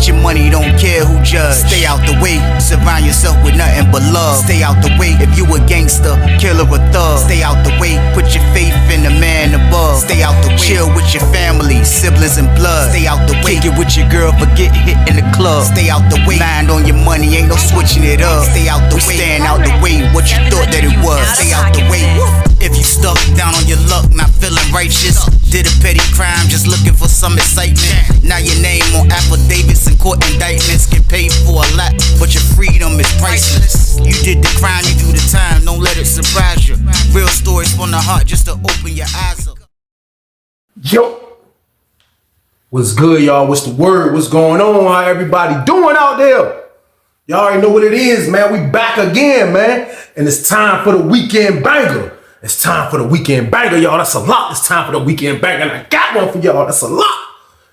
Get your money, don't care who judge. Stay out the way, surround yourself with nothing but love. Stay out the way, if you a gangster, killer or thug. Stay out the way, put your faith in the man above. Stay out the way, chill with your family, siblings and blood. Stay out the way, kick it with your girl, forget hit in the club. Stay out the way, mind on your money, ain't no switching it up. Stay out the way, stand out the way, what you thought that it was. Stay out the way. If you stuck down on your luck, not feeling righteous, did a petty crime, just looking for some excitement. Now your name on affidavits and court indictments, get paid for a lot, but your freedom is priceless. You did the crime, you do the time, don't let it surprise you. Real stories from the heart, just to open your eyes up. Yo, what's good, y'all? What's the word? What's going on? How everybody doing out there? Y'all already know what it is, man. We back again, man. And it's time for the weekend banger. It's time for the weekend banger, y'all. That's a lot. It's time for the weekend banger. And I got one for y'all. That's a lot.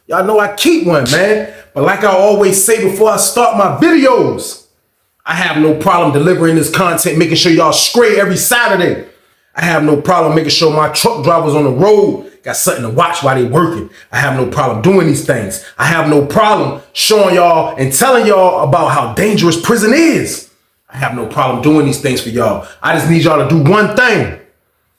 Y'all know I keep one, man. But like I always say before I start my videos, I have no problem delivering this content, making sure y'all straight every Saturday. I have no problem making sure my truck drivers on the road got something to watch while they working. I have no problem doing these things. I have no problem showing y'all and telling y'all about how dangerous prison is. I have no problem doing these things for y'all. I just need y'all to do one thing.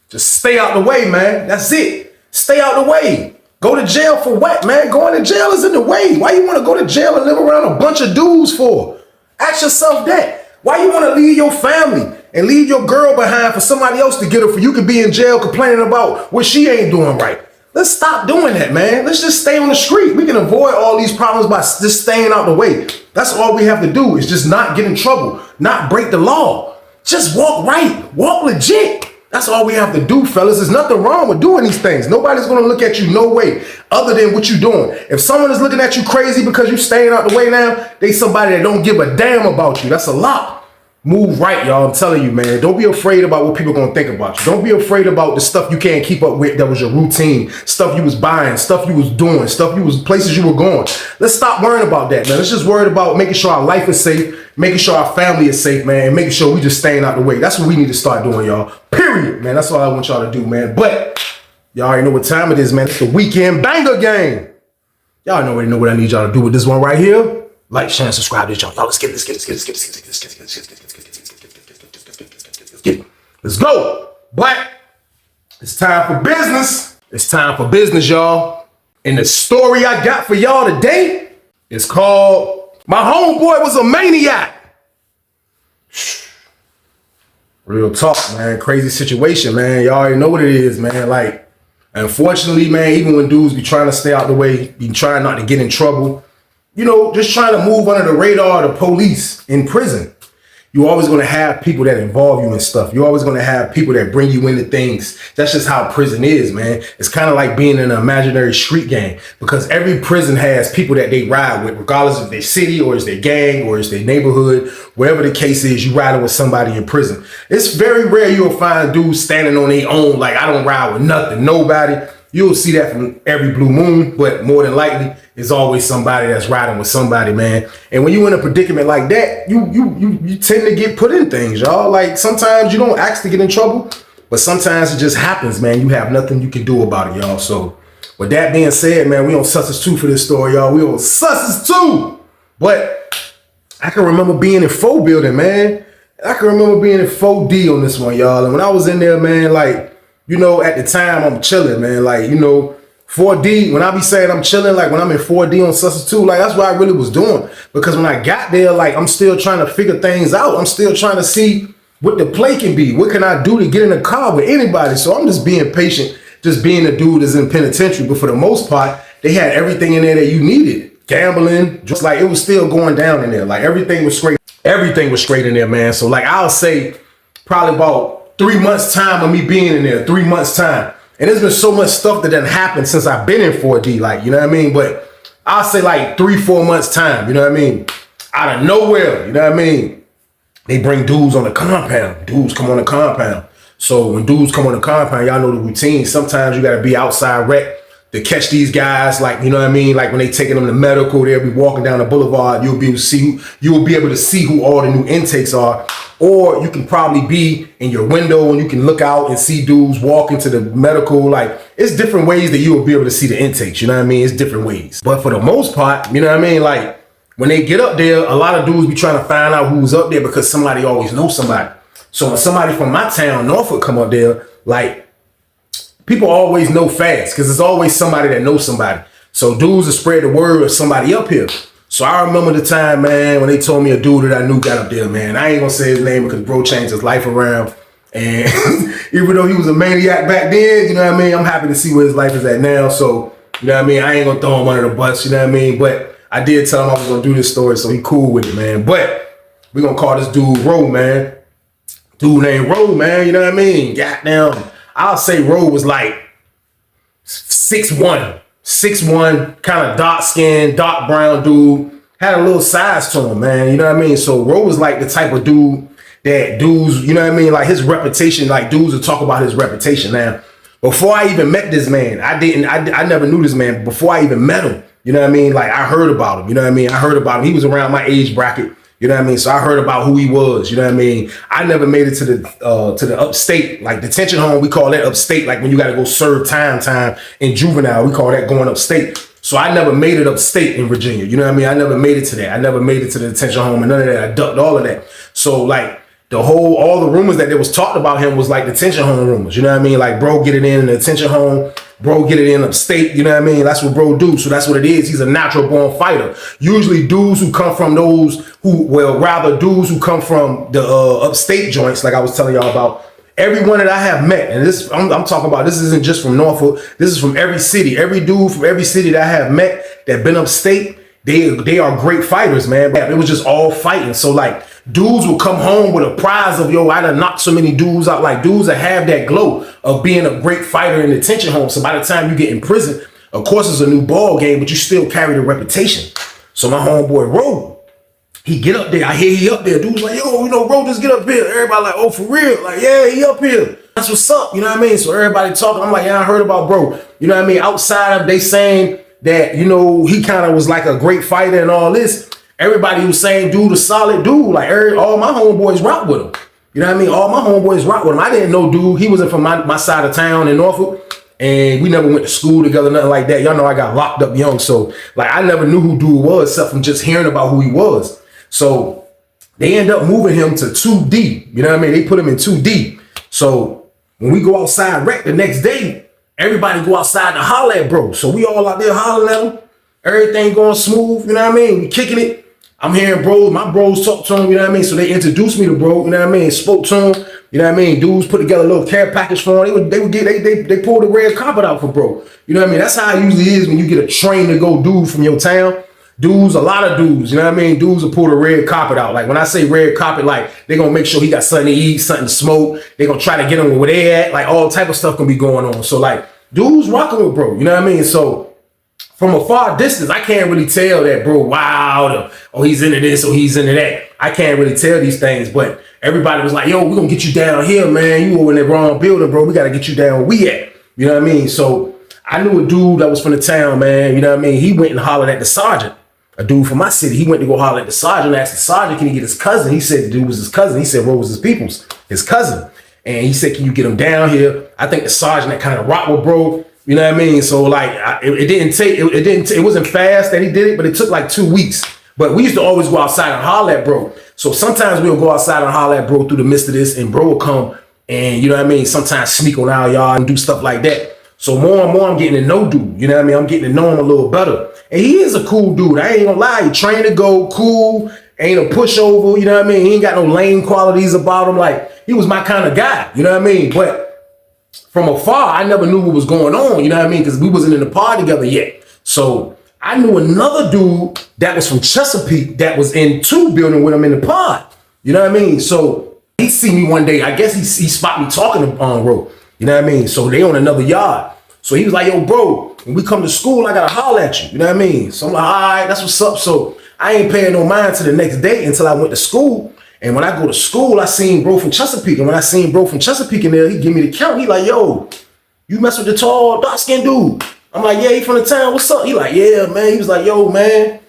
Just stay out the way, man. That's it. Stay out the way. Go to jail for what, man? Going to jail is in the way. Why you want to go to jail and live around a bunch of dudes for? Ask yourself that. Why you want to leave your family and leave your girl behind for somebody else to get her for you could be in jail complaining about what she ain't doing right? Let's stop doing that, man. Let's just stay on the street. We can avoid all these problems by just staying out the way. That's all we have to do is just not get in trouble, not break the law. Just walk right, walk legit. That's all we have to do, fellas. There's nothing wrong with doing these things. Nobody's going to look at you no way other than what you're doing. If someone is looking at you crazy because you're staying out the way now, they somebody that don't give a damn about you. That's a lot. Move right, y'all. I'm telling you, man. Don't be afraid about what people are going to think about you. Don't be afraid about the stuff you can't keep up with that was your routine, stuff you was buying, stuff you was doing, places you were going. Let's stop worrying about that, man. Let's just worry about making sure our life is safe, making sure our family is safe, man, and making sure we just staying out the way. That's what we need to start doing, y'all. Period, man. That's all I want y'all to do, man. But y'all already know what time it is, man. It's the weekend banger game. Y'all already know what I need y'all to do with this one right here. Like, share, and subscribe to this, y'all. Let's get it. Let's go. But it's time for business. It's time for business, y'all. And the story I got for y'all today is called My Homeboy Was a Maniac. Real talk, man. Crazy situation, man. Y'all already know what it is, man. Like, unfortunately, man, even when dudes be trying to stay out the way, be trying not to get in trouble, you know, just trying to move under the radar of the police in prison, you're always going to have people that involve you in stuff. You're always going to have people that bring you into things. That's just how prison is, man. It's kind of like being in an imaginary street gang, because every prison has people that they ride with, regardless of their city or is their gang or is their neighborhood, whatever the case is, you riding with somebody in prison. It's very rare you'll find dudes standing on their own, like, I don't ride with nothing, nobody. You'll see that from every blue moon, but more than likely, it's always somebody that's riding with somebody, man. And when you're in a predicament like that, you tend to get put in things, y'all. Like, sometimes you don't ask to get in trouble, but sometimes it just happens, man. You have nothing you can do about it, y'all. So with that being said, man, we on Sussex 2 for this story, y'all. We on Sussex 2. But I can remember being in 4 building, man. I can remember being in 4D on this one, y'all. And when I was in there, man, like, you know, at the time I'm chilling, man. Like, you know, 4D, when I be saying I'm chilling, like when I'm in 4D on Sussex 2, like that's what I really was doing. Because when I got there, like I'm still trying to figure things out. I'm still trying to see what the play can be. What can I do to get in a car with anybody? So I'm just being patient, just being a dude that's in penitentiary. But for the most part, they had everything in there that you needed. Gambling, just like it was still going down in there. Like everything was straight. Everything was straight in there, man. So like I'll say probably about 3 months time of me being in there, 3 months time. And there's been so much stuff that done happened since I've been in 4D, like, you know what I mean? But I'll say like 3-4 months time, you know what I mean? Out of nowhere, you know what I mean? They bring dudes on the compound. Dudes come on the compound. So when dudes come on the compound, y'all know the routine. Sometimes you gotta be outside rec to catch these guys, like, you know what I mean? Like when they taking them to medical, they'll be walking down the boulevard, you'll be able to see who all the new intakes are. Or you can probably be in your window and you can look out and see dudes walk into the medical. Like, it's different ways that you will be able to see the intakes, you know what I mean? It's different ways. But for the most part, you know what I mean? Like, when they get up there, a lot of dudes be trying to find out who's up there because somebody always knows somebody. So when somebody from my town, Norfolk, come up there, like, people always know fast because it's always somebody that knows somebody. So dudes will spread the word of somebody up here. So I remember the time, man, when they told me a dude that I knew got up there, man. I ain't gonna say his name because bro changed his life around. And even though he was a maniac back then, you know what I mean? I'm happy to see where his life is at now. So, you know what I mean? I ain't gonna throw him under the bus, you know what I mean? But I did tell him I was gonna do this story, so he cool with it, man. But we gonna call this dude Ro, man. Dude named Ro, man, you know what I mean? Goddamn, I'll say Ro was like 6'1", kind of dark skinned, dark brown dude. Had a little size to him, man, you know what I mean? So Ro was like the type of dude that dudes, you know what I mean? Like his reputation, like dudes would talk about his reputation. Now, before I even met this man, I never knew this man. Before I even met him, you know what I mean? Like I heard about him, you know what I mean? I heard about him. He was around my age bracket, you know what I mean? So I heard about who he was, you know what I mean? I never made it to the upstate, like detention home. We call that upstate, like when you got to go serve time in juvenile, we call that going upstate. So I never made it upstate in Virginia, you know what I mean? I never made it to that. I never made it to the detention home and none of that. I ducked all of that. So like, all the rumors that there was talked about him was like detention home rumors, you know what I mean? Like, bro, get it in the detention home, bro, get it in upstate, you know what I mean? That's what bro do. So that's what it is. He's a natural born fighter. Usually dudes who come from dudes who come from the upstate joints, like I was telling y'all about, everyone that I have met, and this I'm talking about, this isn't just from Norfolk, this is from every city. Every dude from every city that I have met that been upstate, they are great fighters, man. But it was just all fighting. So like, dudes will come home with a prize of, yo, I done knocked so many dudes out. Like dudes that have that glow of being a great fighter in the detention home. So by the time you get in prison, of course it's a new ball game, but you still carry the reputation. So my homeboy Ro, he get up there. I hear he up there. Dude's like, yo, you know, Ro, just get up here. Everybody like, oh, for real? Like, yeah, he up here. That's what's up. You know what I mean? So everybody talking. I'm like, yeah, I heard about bro. You know what I mean? Outside of they saying that, you know, he kind of was like a great fighter and all this. Everybody was saying, dude, a solid dude. Like, all my homeboys rock with him. You know what I mean? All my homeboys rock with him. I didn't know dude. He wasn't from my side of town in Norfolk. And we never went to school together, nothing like that. Y'all know I got locked up young. So, like, I never knew who dude was except from just hearing about who he was. So, they end up moving him to 2D. You know what I mean? They put him in 2D. So, when we go outside rec the next day, everybody go outside to holler at bro. So, we all out there hollering at him. Everything going smooth. You know what I mean? We kicking it. I'm hearing bros, my bros talk to him, you know what I mean? So they introduced me to bro, you know what I mean? Spoke to him, you know what I mean? Dudes put together a little care package for him. They pulled the red carpet out for bro. You know what I mean? That's how it usually is when you get a train to go dude from your town. Dudes, a lot of dudes, you know what I mean? Dudes will pull the red carpet out. Like when I say red carpet, like they gonna make sure he got something to eat, something to smoke. They gonna try to get him where they at. Like all type of stuff gonna be going on. So like dudes rocking with bro, you know what I mean? So from a far distance, I can't really tell that bro wild or he's into this or he's into that. I can't really tell these things, but everybody was like, yo, we're gonna get you down here, man. You over in the wrong building, bro. We gotta get you down where we at. You know what I mean? So I knew a dude that was from the town, man. You know what I mean? He went and hollered at the sergeant. A dude from my city, he went to go holler at the sergeant, asked the sergeant, can he get his cousin? He said the dude was his cousin. He said Ro was his cousin. And he said, can you get him down here? I think the sergeant that kind of rocked with bro. You know what I mean? So like, it wasn't fast that he did it, but it took like 2 weeks. But we used to always go outside and holler at bro. So sometimes we'll go outside and holler at bro through the midst of this, and bro will come and, you know what I mean, sometimes sneak on our yard and do stuff like that. So more and more I'm getting to know dude, you know what I mean? I'm getting to know him a little better. And he is a cool dude. I ain't gonna lie, he trained to go, cool, ain't a pushover, you know what I mean? He ain't got no lame qualities about him. Like, he was my kind of guy, you know what I mean? But from afar, I never knew what was going on, you know what I mean? Because we wasn't in the pod together yet. So I knew another dude that was from Chesapeake that was in 2 building with him in the pod. You know what I mean? So he see me one day. I guess he spot me talking on Ro. You know what I mean? So they on another yard. So he was like, yo, bro, when we come to school, I gotta holler at you. You know what I mean? So I'm like, all right, that's what's up. So I ain't paying no mind to the next day until I went to school. And when I go to school, I seen bro from Chesapeake. And when I seen bro from Chesapeake in there, he give me the count. He like, yo, you mess with the tall, dark-skinned dude. I'm like, yeah, he from the town. What's up? He like, yeah, man. He was like, yo, man.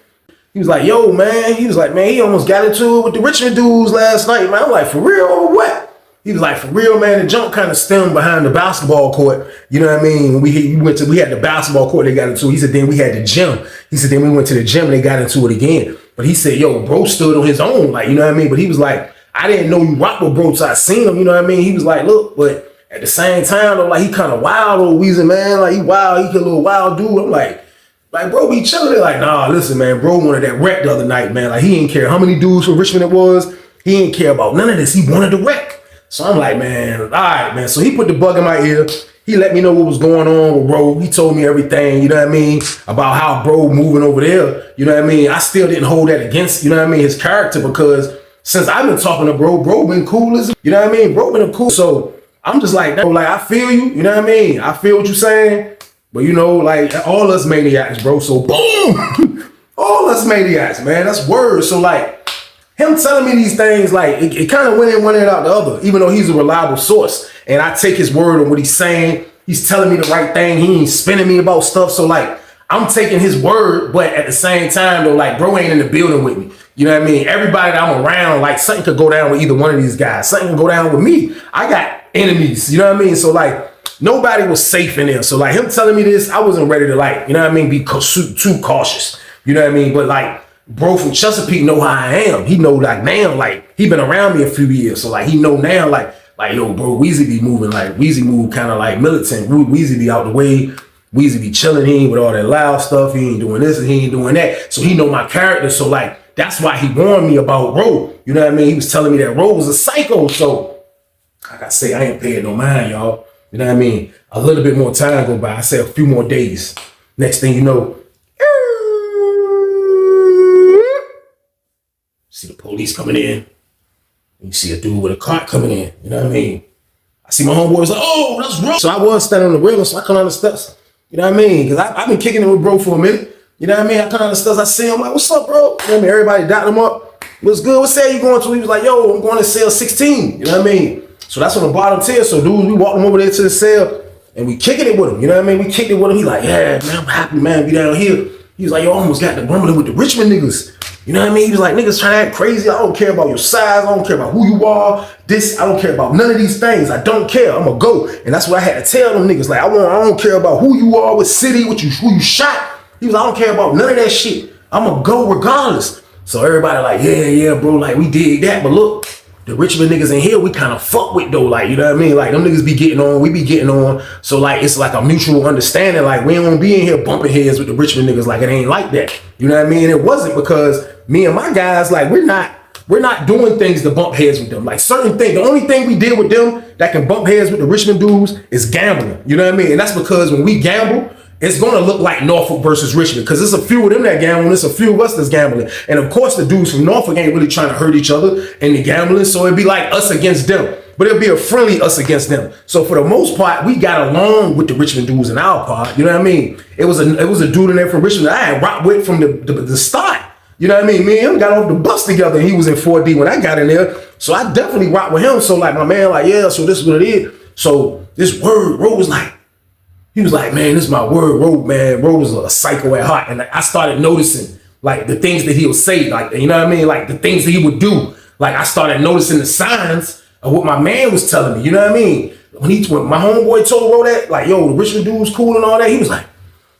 He was like, yo, man. He was like, man, he almost got into it with the Richmond dudes last night, man. I'm like, for real or what? He was like, for real, man. The jump kind of stemmed behind the basketball court. You know what I mean? We had the basketball court they got into. He said, then we had the gym. He said, then we went to the gym and they got into it again. But he said, yo, bro stood on his own, like, you know what I mean? But he was like, I didn't know you rock with bro till I seen him, you know what I mean? He was like, look, but at the same time, though, like, he kind of wild, old Weezy, man. Like, he wild, he a little wild dude. I'm like, bro, be chilling. They're like, nah, listen, man, bro wanted that wreck the other night, man. Like, he didn't care how many dudes from Richmond it was. He didn't care about none of this. He wanted the wreck. So I'm like, man, all right, man. So he put the bug in my ear. He let me know what was going on with bro. He told me everything, you know what I mean, about how bro moving over there. You know what I mean? I still didn't hold that against, you know what I mean, his character, because since I've been talking to bro been cool as, you know what I mean? Bro been cool. So I'm just like, bro, like, I feel you, you know what I mean? I feel what you're saying. But, you know, like, all us maniacs, bro. So, boom, all us maniacs, man. That's word. So, like, him telling me these things, like, it kind of went in one end out the other, even though he's a reliable source. And I take his word on what he's saying. He's telling me the right thing. He ain't spinning me about stuff. So, like, I'm taking his word, but at the same time, though, like, bro ain't in the building with me. You know what I mean? Everybody that I'm around, like, something could go down with either one of these guys. Something could go down with me. I got enemies, you know what I mean? So, like, nobody was safe in there. So, like, him telling me this, I wasn't ready to, like, you know what I mean, be too cautious. You know what I mean? But, like, bro from Chesapeake know how I am. He know, like, now, like, he been around me a few years. So, like, he know now, like, yo, bro, Weezy be moving, like, Weezy move kind of like militant. Weezy be out the way. Weezy be chilling. He ain't with all that loud stuff. He ain't doing this and he ain't doing that. So he know my character. So, like, that's why he warned me about Ro. You know what I mean? He was telling me that Ro was a psycho. So, like I say, I ain't paying no mind, y'all. You know what I mean? A little bit more time go by. I say a few more days. Next thing you know, see the police coming in. You see a dude with a cart coming in. You know what I mean? I see my homeboy was like, oh, that's Ro. So I was standing on the railing, so I come down the steps. You know what I mean? Because I've been kicking it with bro for a minute. You know what I mean? I come down the steps, I see him, like, what's up, bro? You know what I mean? Everybody dotted him up. What's good? What cell you going to? He was like, yo, I'm going to cell 16. You know what I mean? So that's on the bottom tier. So dude, we walked him over there to the cell and we kicking it with him. You know what I mean? We kicked it with him. He like, yeah, man, I'm happy, man, be down here. He was like, yo, I almost got the rumbling with the Richmond niggas. You know what I mean? He was like, niggas trying to act crazy. I don't care about your size. I don't care about who you are. I don't care about none of these things. I don't care. I'm gonna go. And that's what I had to tell them niggas. Like, I don't care about who you are, what city, who you shot. He was like, I don't care about none of that shit. I'm gonna go regardless. So everybody like, yeah, bro, like, we did that. But look, the Richmond niggas in here, we kind of fuck with though. Like, you know what I mean? Like, them niggas be getting on, we be getting on. So, like, it's like a mutual understanding. Like, we ain't gonna be in here bumping heads with the Richmond niggas. Like, it ain't like that. You know what I mean? And it wasn't because me and my guys, like, we're not doing things to bump heads with them. Like, certain things, the only thing we did with them that can bump heads with the Richmond dudes is gambling. You know what I mean? And that's because when we gamble, it's going to look like Norfolk versus Richmond, because there's a few of them that gamble and there's a few of us that's gambling. And of course, the dudes from Norfolk ain't really trying to hurt each other in the gambling. So it'd be like us against them, but it'll be a friendly us against them. So for the most part, we got along with the Richmond dudes in our part. You know what I mean? It was a dude in there from Richmond that I had rocked with from the start. You know what I mean? Me and him got off the bus together and he was in 4D when I got in there. So I definitely rocked with him. So like my man, like, yeah, so this is what it is. So this word, Ro was like, he was like, man, this is my word, Ro, man. Ro was a psycho at heart. And I started noticing like the things that he would say, like, you know what I mean? Like the things that he would do. Like I started noticing the signs of what my man was telling me. You know what I mean? When my homeboy told Ro that, like, yo, the Richmond dude was cool and all that, he was like,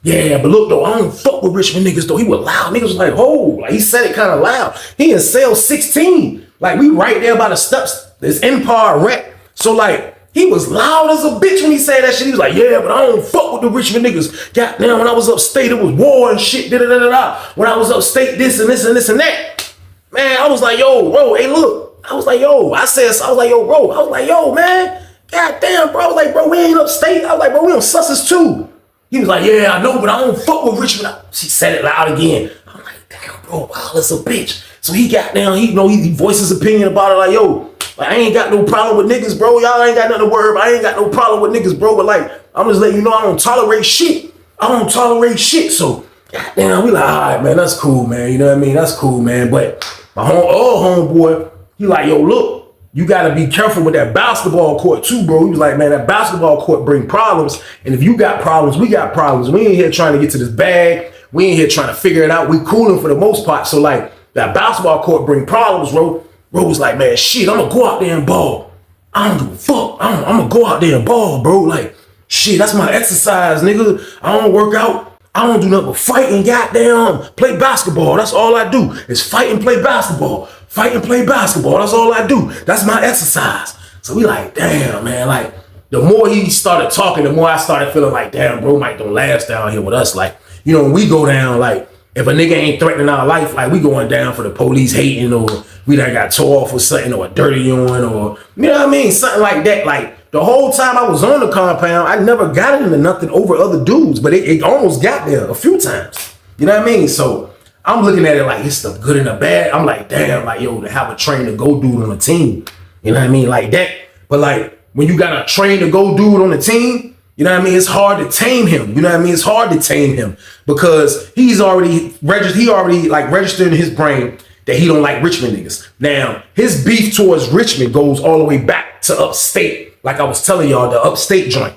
yeah, but look though, I don't fuck with Richmond niggas though. He was loud. Niggas was like, oh, like he said it kind of loud. He in cell 16. Like we right there by the steps. There's Empire Rec. So like he was loud as a bitch when he said that shit. He was like, yeah, but I don't fuck with the Richmond niggas. Goddamn, when I was upstate, it was war and shit. When I was upstate, this and this and this and that. Man, I was like, yo, bro, hey, look. I was like, yo, I was like, yo, bro. I was like, yo, man. Goddamn, bro. I was like, bro, we ain't upstate. I was like, bro, we on Sussex too. He was like, yeah, I know, but I don't fuck with Richmond. She said it loud again. I'm like, damn, bro, wow, that's a bitch. So he got down, he voiced his opinion about it, like, yo, like, I ain't got no problem with niggas, bro. Y'all ain't got nothing to worry about. I ain't got no problem with niggas, bro. But like, I'm just letting you know I don't tolerate shit. I don't tolerate shit. So, goddamn, we like, all right, man, that's cool, man. You know what I mean? That's cool, man. But my homeboy, he like, yo, look. You got to be careful with that basketball court too, bro. He was like, man, that basketball court bring problems. And if you got problems, we got problems. We ain't here trying to get to this bag. We ain't here trying to figure it out. We cooling for the most part. So like that basketball court bring problems, bro. Bro was like, man, shit, I'm going to go out there and ball. I don't give a fuck. I'm going to go out there and ball, bro. Like, shit, that's my exercise, nigga. I don't work out. I don't do nothing but fight and goddamn play basketball. That's all I do is fight and play basketball. Fight and play basketball. That's all I do. That's my exercise. So we like, damn, man. Like, the more he started talking, the more I started feeling like, damn, bro, Mike don't last down here with us. Like, you know, when we go down, like, if a nigga ain't threatening our life, like, we going down for the police hating, or we done got tore off or something, or a dirty on, or, you know what I mean? Something like that. Like, the whole time I was on the compound, I never got into nothing over other dudes, but it almost got there a few times. You know what I mean? So I'm looking at it like it's the good and the bad. I'm like, damn, like, yo, to have a train to go dude on a team. You know what I mean? Like that. But like, when you got a train to go dude on the team, you know what I mean? It's hard to tame him. You know what I mean? It's hard to tame him because he's already registered. He already like registered in his brain that he don't like Richmond niggas. Now, his beef towards Richmond goes all the way back to upstate. Like I was telling y'all, the upstate joint.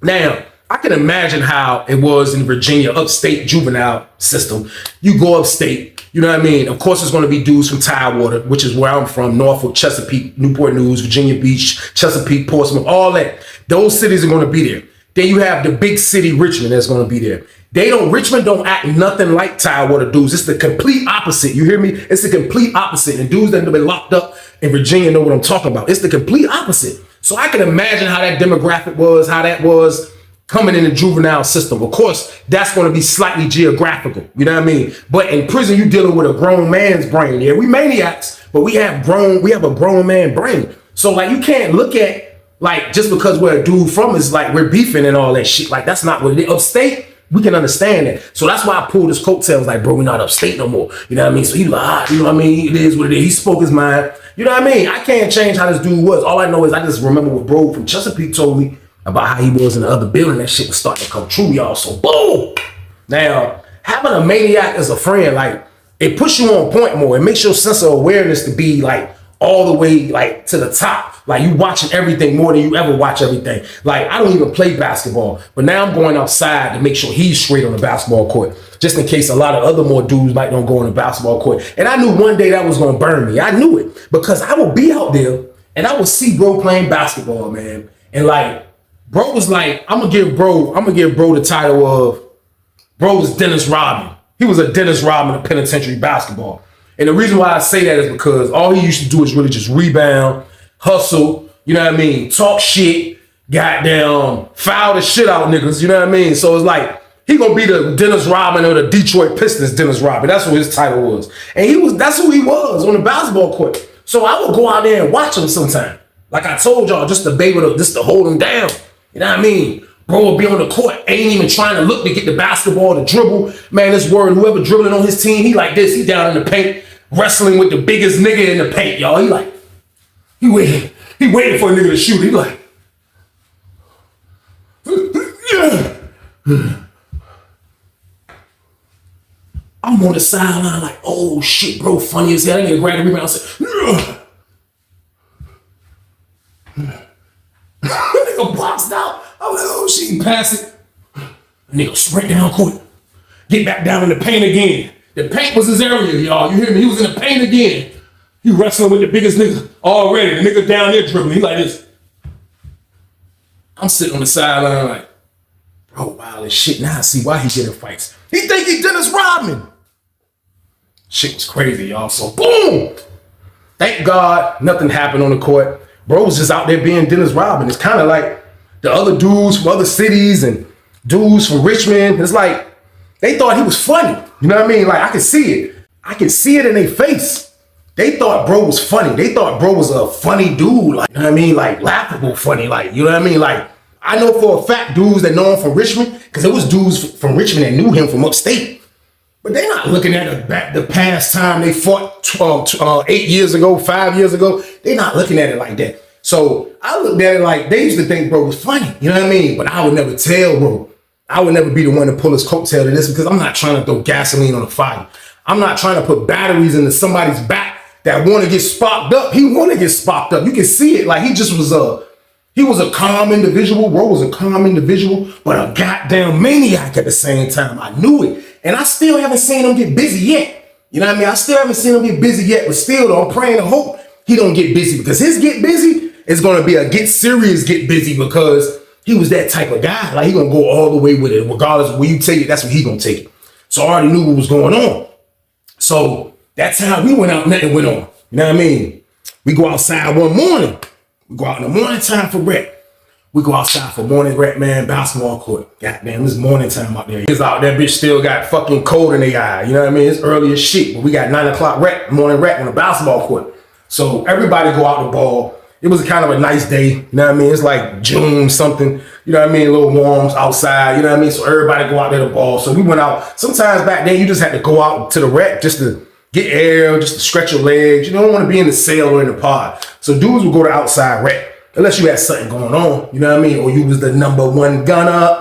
Now, I can imagine how it was in Virginia, upstate juvenile system. You go upstate, you know what I mean? Of course, it's going to be dudes from Tidewater, which is where I'm from, Norfolk, Chesapeake, Newport News, Virginia Beach, Chesapeake, Portsmouth, all that. Those cities are going to be there. Then you have the big city, Richmond, that's going to be there. Richmond don't act nothing like Tidewater dudes. It's the complete opposite. You hear me? It's the complete opposite. And dudes that have been locked up in Virginia know what I'm talking about. It's the complete opposite. So I can imagine how that demographic was, how that was coming in the juvenile system. Of course, that's going to be slightly geographical. You know what I mean? But in prison, you're dealing with a grown man's brain. Yeah, we maniacs, but we have a grown man brain. So like, you can't look at like, just because we're a dude from is like, we're beefing and all that shit. Like, that's not what it is. Upstate, we can understand that. So that's why I pulled his coattails like, bro, we're not upstate no more. You know what I mean? So he like, you know what I mean? It is what it is. He spoke his mind. You know what I mean? I can't change how this dude was. All I know is I just remember what bro from Chesapeake told me about how he was in the other building. That shit was starting to come true, y'all. So boom. Now, having a maniac as a friend, like, it puts you on point more. It makes your sense of awareness to be like all the way like to the top. Like, you watching everything more than you ever watch everything. Like, I don't even play basketball, but now I'm going outside to make sure he's straight on the basketball court, just in case a lot of other more dudes might don't go on the basketball court. And I knew one day that was going to burn me. I knew it because I would be out there and I would see bro playing basketball, man. And like, bro was like, I'm gonna give bro the title of bro was Dennis Rodman. He was a Dennis Rodman of penitentiary basketball. And the reason why I say that is because all he used to do is really just rebound, hustle, you know what I mean? Talk shit, goddamn, foul the shit out niggas, you know what I mean? So it's like, he gonna be the Dennis Rodman or the Detroit Pistons Dennis Rodman. That's what his title was. And that's who he was on the basketball court. So I would go out there and watch him sometime. Like I told y'all, just to hold him down. You know what I mean? Bro would be on the court, ain't even trying to look to get the basketball to dribble. Man, this word, whoever dribbling on his team, he like this, he down in the paint, wrestling with the biggest nigga in the paint, y'all. He waiting for a nigga to shoot. He like, yeah. I'm on the sideline like, oh shit, bro, funny as hell. That nigga grabbed the rebound and said, nigga boxed out. I was like, oh shit, he pass it. Nigga sprint down court. Get back down in the paint again. The paint was his area, y'all. You hear me? He was in the paint again. He wrestling with the biggest nigga already. The nigga down there dribbling. He like this. I'm sitting on the sideline like, bro, wild as shit. Now I see why he getting fights. He think he Dennis Rodman. Shit was crazy, y'all. So boom. Thank God nothing happened on the court. Bro was just out there being Dennis Rodman. It's kind of like the other dudes from other cities and dudes from Richmond. It's like, they thought he was funny. You know what I mean? Like, I could see it. I could see it in their face. They thought bro was funny. They thought bro was a funny dude. Like, you know what I mean? Like, laughable funny. Like, you know what I mean? Like, I know for a fact dudes that know him from Richmond, because there was dudes from Richmond that knew him from upstate. But they're not looking at the past time they fought 8 years ago, 5 years ago. They're not looking at it like that. So I looked at it like they used to think bro was funny. You know what I mean? But I would never tell bro. I would never be the one to pull his coattail to this because I'm not trying to throw gasoline on the fire. I'm not trying to put batteries into somebody's back that want to get sparked up. He want to get sparked up. You can see it. Like, he was a calm individual. Bro was a calm individual, but a goddamn maniac at the same time. I knew it. And I still haven't seen him get busy yet. You know what I mean? I still haven't seen him get busy yet, but still though, I'm praying and hope he don't get busy, because his get busy is going to be a get serious get busy, because he was that type of guy. Like, he gonna go all the way with it. Regardless of where you take it, that's what he gonna take it. So I already knew what was going on. So that time we went out, nothing went on. You know what I mean? We go outside one morning. We go out in the morning time for rec. We go outside for morning rec, man, basketball court. Goddamn, this morning time out there. It's out, that bitch still got fucking cold in their eye. You know what I mean? It's early as shit, but we got 9 o'clock rec, morning rec on the basketball court. So everybody go out the ball. It was kind of a nice day. You know what I mean? It's like June something. You know what I mean? A little warm outside. You know what I mean? So everybody go out there to ball. So we went out. Sometimes back then you just had to go out to the rec just to get air, just to stretch your legs. You don't want to be in the cell or in the pod. So dudes would go to outside rec. Unless you had something going on, you know what I mean? Or you was the number one gunner.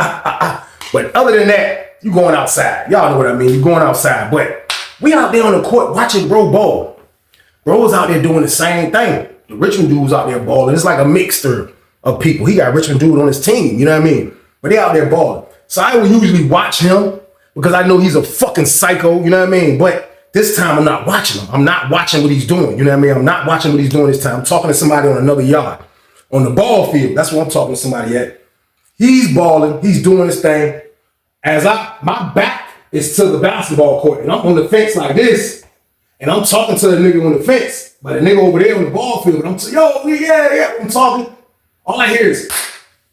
But other than that, you going outside. Y'all know what I mean. You going outside. But we out there on the court watching bro ball. Bro was out there doing the same thing. The Richmond dude was out there balling. It's like a mixture of people. He got a Richmond dude on his team, you know what I mean? But they out there balling. So I would usually watch him because I know he's a fucking psycho, you know what I mean? But this time I'm not watching him. I'm not watching what he's doing, you know what I mean? I'm not watching what he's doing this time. I'm talking to somebody on another yard. On the ball field, that's where I'm talking to somebody at. He's balling, he's doing his thing. My back is to the basketball court, and I'm on the fence like this, and I'm talking to the nigga on the fence, but the nigga over there on the ball field, I'm saying, yo, yeah, I'm talking. All I hear is,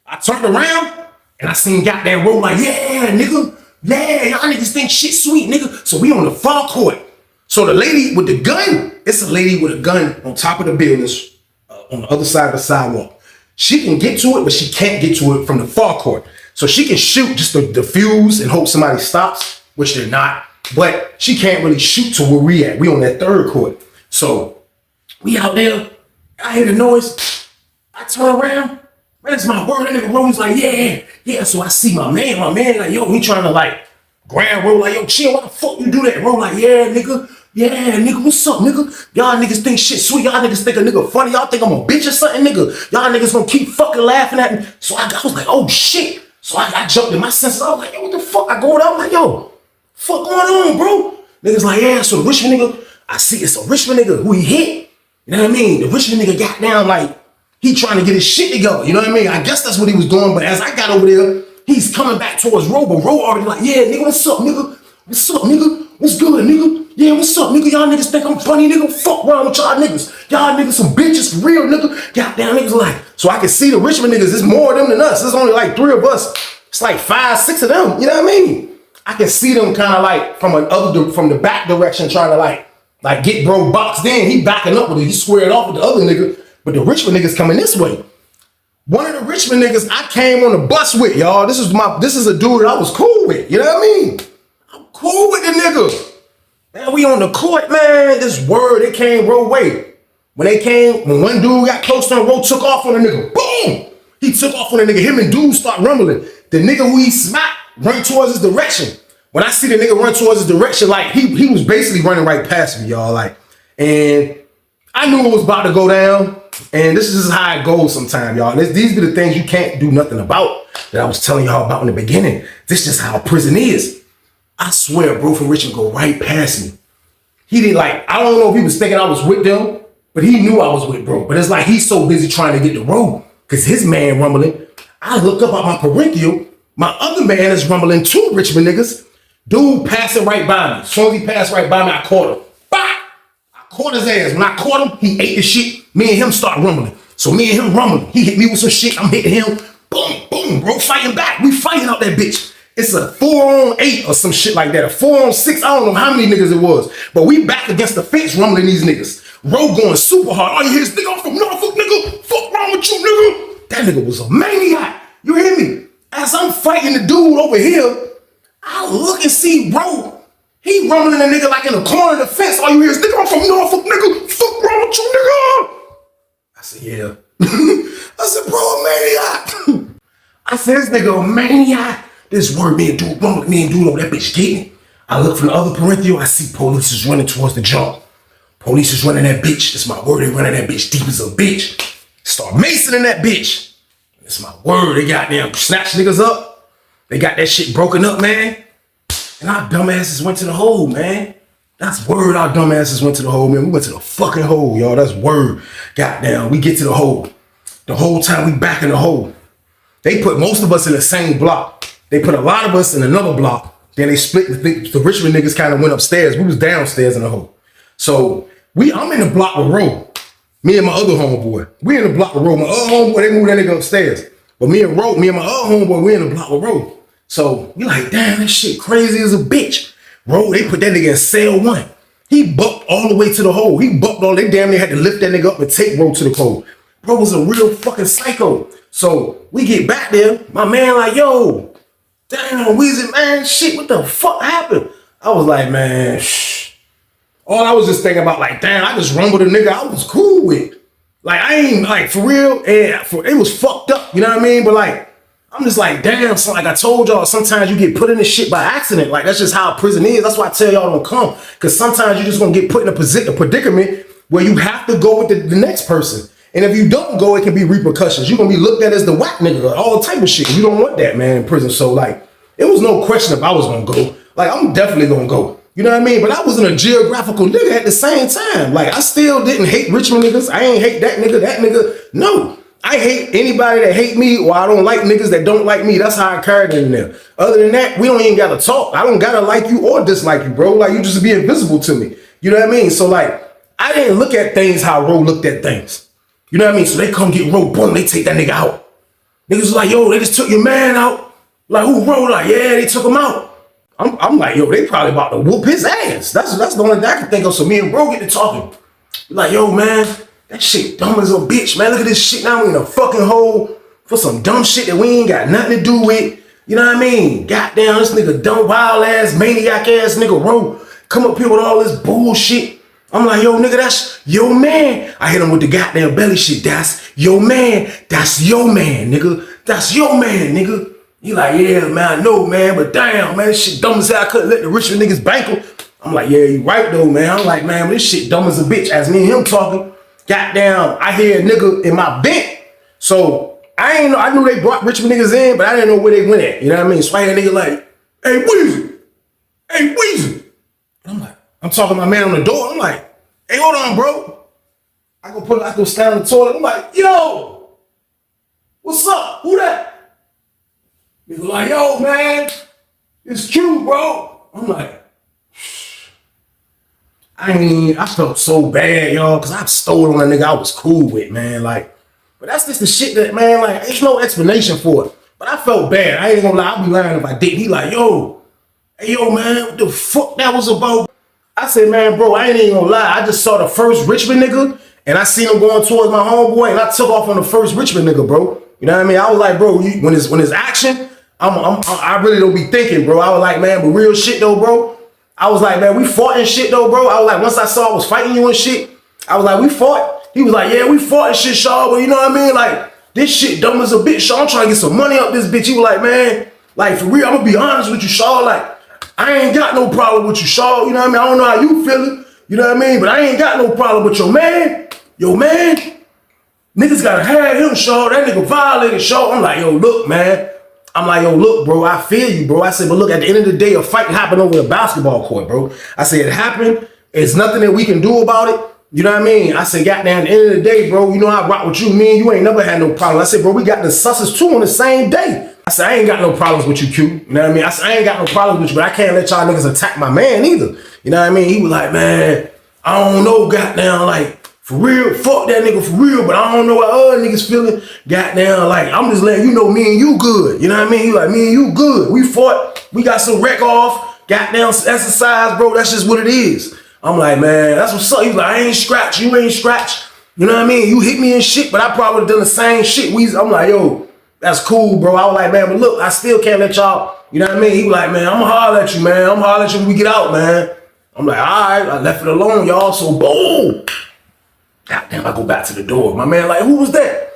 I turned around, and I seen goddamn roll like, yeah, nigga, yeah, y'all niggas think shit sweet, nigga. So we on the far court. So the lady with the gun, it's a lady with a gun on top of the buildings, on the other side of the sidewalk. She can get to it, but she can't get to it from the far court. So she can shoot just to defuse and hope somebody stops, which they're not. But she can't really shoot to where we at. We on that third court. So we out there. I hear the noise. I turn around. That's my word. That nigga Rome's like, yeah. So I see my man like, yo, he trying to like grab Rome like, yo, chill. Why the fuck you do that? Rome like, yeah, nigga. Yeah, nigga, what's up, nigga? Y'all niggas think shit sweet. Y'all niggas think a nigga funny. Y'all think I'm a bitch or something, nigga. Y'all niggas gonna keep fucking laughing at me. So I was like, oh shit. So I jumped in my senses. I was like, yo, what the fuck? I go down like, yo, fuck going on, bro? Niggas like, yeah, so the Richmond nigga, I see it's a Richmond nigga who he hit. You know what I mean? The Richmond nigga got down like, he trying to get his shit together. You know what I mean? I guess that's what he was doing. But as I got over there, he's coming back towards Ro. But Ro already like, yeah, nigga, what's up, nigga? What's up, nigga? What's good, nigga? Yeah, what's up, nigga? Y'all niggas think I'm funny, nigga? Fuck around with y'all niggas. Y'all niggas some bitches for real, nigga. Goddamn niggas like. So I can see the Richmond niggas. There's more of them than us. There's only like 3 of us. It's like 5, 6 of them. You know what I mean? I can see them kind of like from the back direction trying to like get bro boxed in. He backing up with it. He squared off with the other nigga. But the Richmond niggas coming this way. One of the Richmond niggas I came on the bus with, y'all. This is a dude that I was cool with. You know what I mean? I'm cool with the nigga. Man, we on the court, man. This word, it came Ro way. When one dude got close to him, Ro took off on the nigga. Boom! He took off on the nigga. Him and dude start rumbling. The nigga who he smacked run towards his direction. When I see the nigga run towards his direction, like he was basically running right past me, y'all. Like, and I knew it was about to go down. And this is how it goes sometimes, y'all. These are the things you can't do nothing about that I was telling y'all about in the beginning. This is just how prison is. I swear, bro from Richmond go right past me. He didn't like, I don't know if he was thinking I was with them, but he knew I was with bro. But it's like he's so busy trying to get the road because his man rumbling. I look up at my peripheral. My other man is rumbling 2 Richmond niggas. Dude passing right by me. As soon as he passed right by me, I caught him. Bah! I caught his ass. When I caught him, he ate the shit. Me and him start rumbling. So me and him rumbling. He hit me with some shit. I'm hitting him. Boom, boom, bro. Fighting back. We fighting out that bitch. It's a 4-on-8 or some shit like that. A 4-on-6. I don't know how many niggas it was. But we back against the fence rumbling these niggas. Ro going super hard. All you hear is, nigga, I'm from Norfolk, nigga. Fuck wrong with you, nigga. That nigga was a maniac. You hear me? As I'm fighting the dude over here, I look and see Ro. He rumbling a nigga like in the corner of the fence. All you hear is, nigga, I'm from Norfolk, nigga. Fuck wrong with you, nigga. I said, yeah. I said, bro, a maniac. I said, this nigga a maniac. This word me and dude, rumbling me and dude over that bitch getting. I look from the other peripheral. I see police is running towards the jump. Police is running that bitch. That's my word. They running that bitch deep as a bitch. Start masoning that bitch. That's my word. They got them snatch niggas up. They got that shit broken up, man. And our dumbasses went to the hole, man. That's word. Our dumbasses went to the hole, man. We went to the fucking hole, y'all. That's word. Goddamn. We get to the hole. The whole time we back in the hole. They put most of us in the same block. They put a lot of us in another block. Then they split. The Richmond niggas kind of went upstairs. We was downstairs in the hole. So I'm in the block with Ro. Me and my other homeboy. We in the block with Ro. My other homeboy, they moved that nigga upstairs. But me and my other homeboy, we in the block with Ro. So we like, damn, that shit crazy as a bitch. Ro, they put that nigga in cell 1. He bucked all the way to the hole. They damn near had to lift that nigga up and take Ro to the hole. Bro was a real fucking psycho. So we get back there. My man like, yo, damn, Weezy, man, shit, what the fuck happened? I was like, man, shh. All I was just thinking about, like, damn, I just rumbled a nigga I was cool with. Like, I ain't, like, for real, and it was fucked up, you know what I mean? But, like, I'm just like, damn, so like I told y'all, sometimes you get put in this shit by accident. Like, that's just how prison is. That's why I tell y'all don't come. Because sometimes you're just going to get put in a predicament where you have to go with the next person. And if you don't go, it can be repercussions. You're going to be looked at as the whack nigga, all type of shit. You don't want that, man, in prison. So, like, it was no question if I was going to go. Like, I'm definitely going to go. You know what I mean? But I wasn't a geographical nigga at the same time. Like, I still didn't hate Richmond niggas. I ain't hate that nigga. No. I hate anybody that hate me, or I don't like niggas that don't like me. That's how I carried it in there. Other than that, we don't even got to talk. I don't got to like you or dislike you, bro. Like, you just be invisible to me. You know what I mean? So, like, I didn't look at things how Ro looked at things. You know what I mean? So they come get Ro, boom, they take that nigga out. Niggas was like, yo, they just took your man out. Like, who, Ro? Like, yeah, they took him out. I'm like, yo, they probably about to whoop his ass. That's the only thing I can think of. So me and Bro get to talking. Like, yo, man, that shit dumb as a bitch, man. Look at this shit now. We in a fucking hole for some dumb shit that we ain't got nothing to do with. You know what I mean? Goddamn, this nigga dumb, wild ass, maniac ass nigga Ro come up here with all this bullshit. I'm like, yo, nigga, that's your man. I hit him with the goddamn belly shit. That's your man. That's your man, nigga. That's your man, nigga. He like, yeah, man, I know, man, but damn, man, this shit dumb as hell. I couldn't let the Richmond niggas bank him. I'm like, yeah, you right, though, man. I'm like, man, this shit dumb as a bitch. As me and him talking, goddamn, I hear a nigga in my vent. So I knew they brought Richmond niggas in, but I didn't know where they went at. You know what I mean? So I hear a nigga like, hey, Weezy. Hey, Weezy. I'm like, I'm talking to my man on the door. I'm like, hey, hold on, bro. I go stand on the toilet. I'm like, yo, what's up? Who that? He's like, yo, man, it's cute, bro. I'm like, I felt so bad, y'all, because I stole on a nigga I was cool with, man. Like, but that's just the shit that, man, like, there's no explanation for it. But I felt bad. I ain't gonna lie, I'll be lying if I didn't. He like, yo, hey, yo, man, what the fuck that was about? I said, man, bro, I ain't even gonna lie. I just saw the first Richmond nigga, and I seen him going towards my homeboy, and I took off on the first Richmond nigga, bro. You know what I mean? I was like, bro, when it's action, I really don't be thinking, bro. I was like, man, but real shit though, bro. I was like, man, we fought and shit though, bro. I was like, once I saw I was fighting you and shit, I was like, we fought. He was like, yeah, we fought and shit, Shaw. But you know what I mean? Like, this shit dumb as a bitch, Shaw. I'm trying to get some money up this bitch. He was like, man, like, for real, I'm gonna be honest with you, Shaw. Like, I ain't got no problem with you, Shaw. You know what I mean? I don't know how you feeling. You know what I mean? But I ain't got no problem with your man. Yo, man, niggas gotta have him, Shaw. That nigga violated, Shaw. I'm like, yo, look, man. I'm like, yo, look, bro, I feel you, bro. I said, but look, at the end of the day, a fight happened over the basketball court, bro. I said, it happened. It's nothing that we can do about it. You know what I mean? I said, goddamn, at the end of the day, bro, you know I rock with you. Me and you ain't never had no problem. I said, bro, we got the susses too on the same day. I said, I ain't got no problems with you, Q. You know what I mean? I said, I ain't got no problems with you, but I can't let y'all niggas attack my man either. You know what I mean? He was like, man, I don't know, goddamn, like, for real, fuck that nigga for real, but I don't know how other niggas feeling. Goddamn, like, I'm just letting you know me and you good. You know what I mean? He like, me and you good. We fought, we got some wreck off, goddamn exercise, bro. That's just what it is. I'm like, man, that's what's up. He's like, I ain't scratch, you ain't scratch. You know what I mean? You hit me and shit, but I probably would've done the same shit. I'm like, yo, that's cool, bro. I was like, man, but look, I still can't let y'all, you know what I mean? He was like, man, I'm gonna holler at you, man. I'm gonna holler at you when we get out, man. I'm like, all right, I left it alone, y'all, so boom. Goddamn, I go back to the door. My man like, who was that?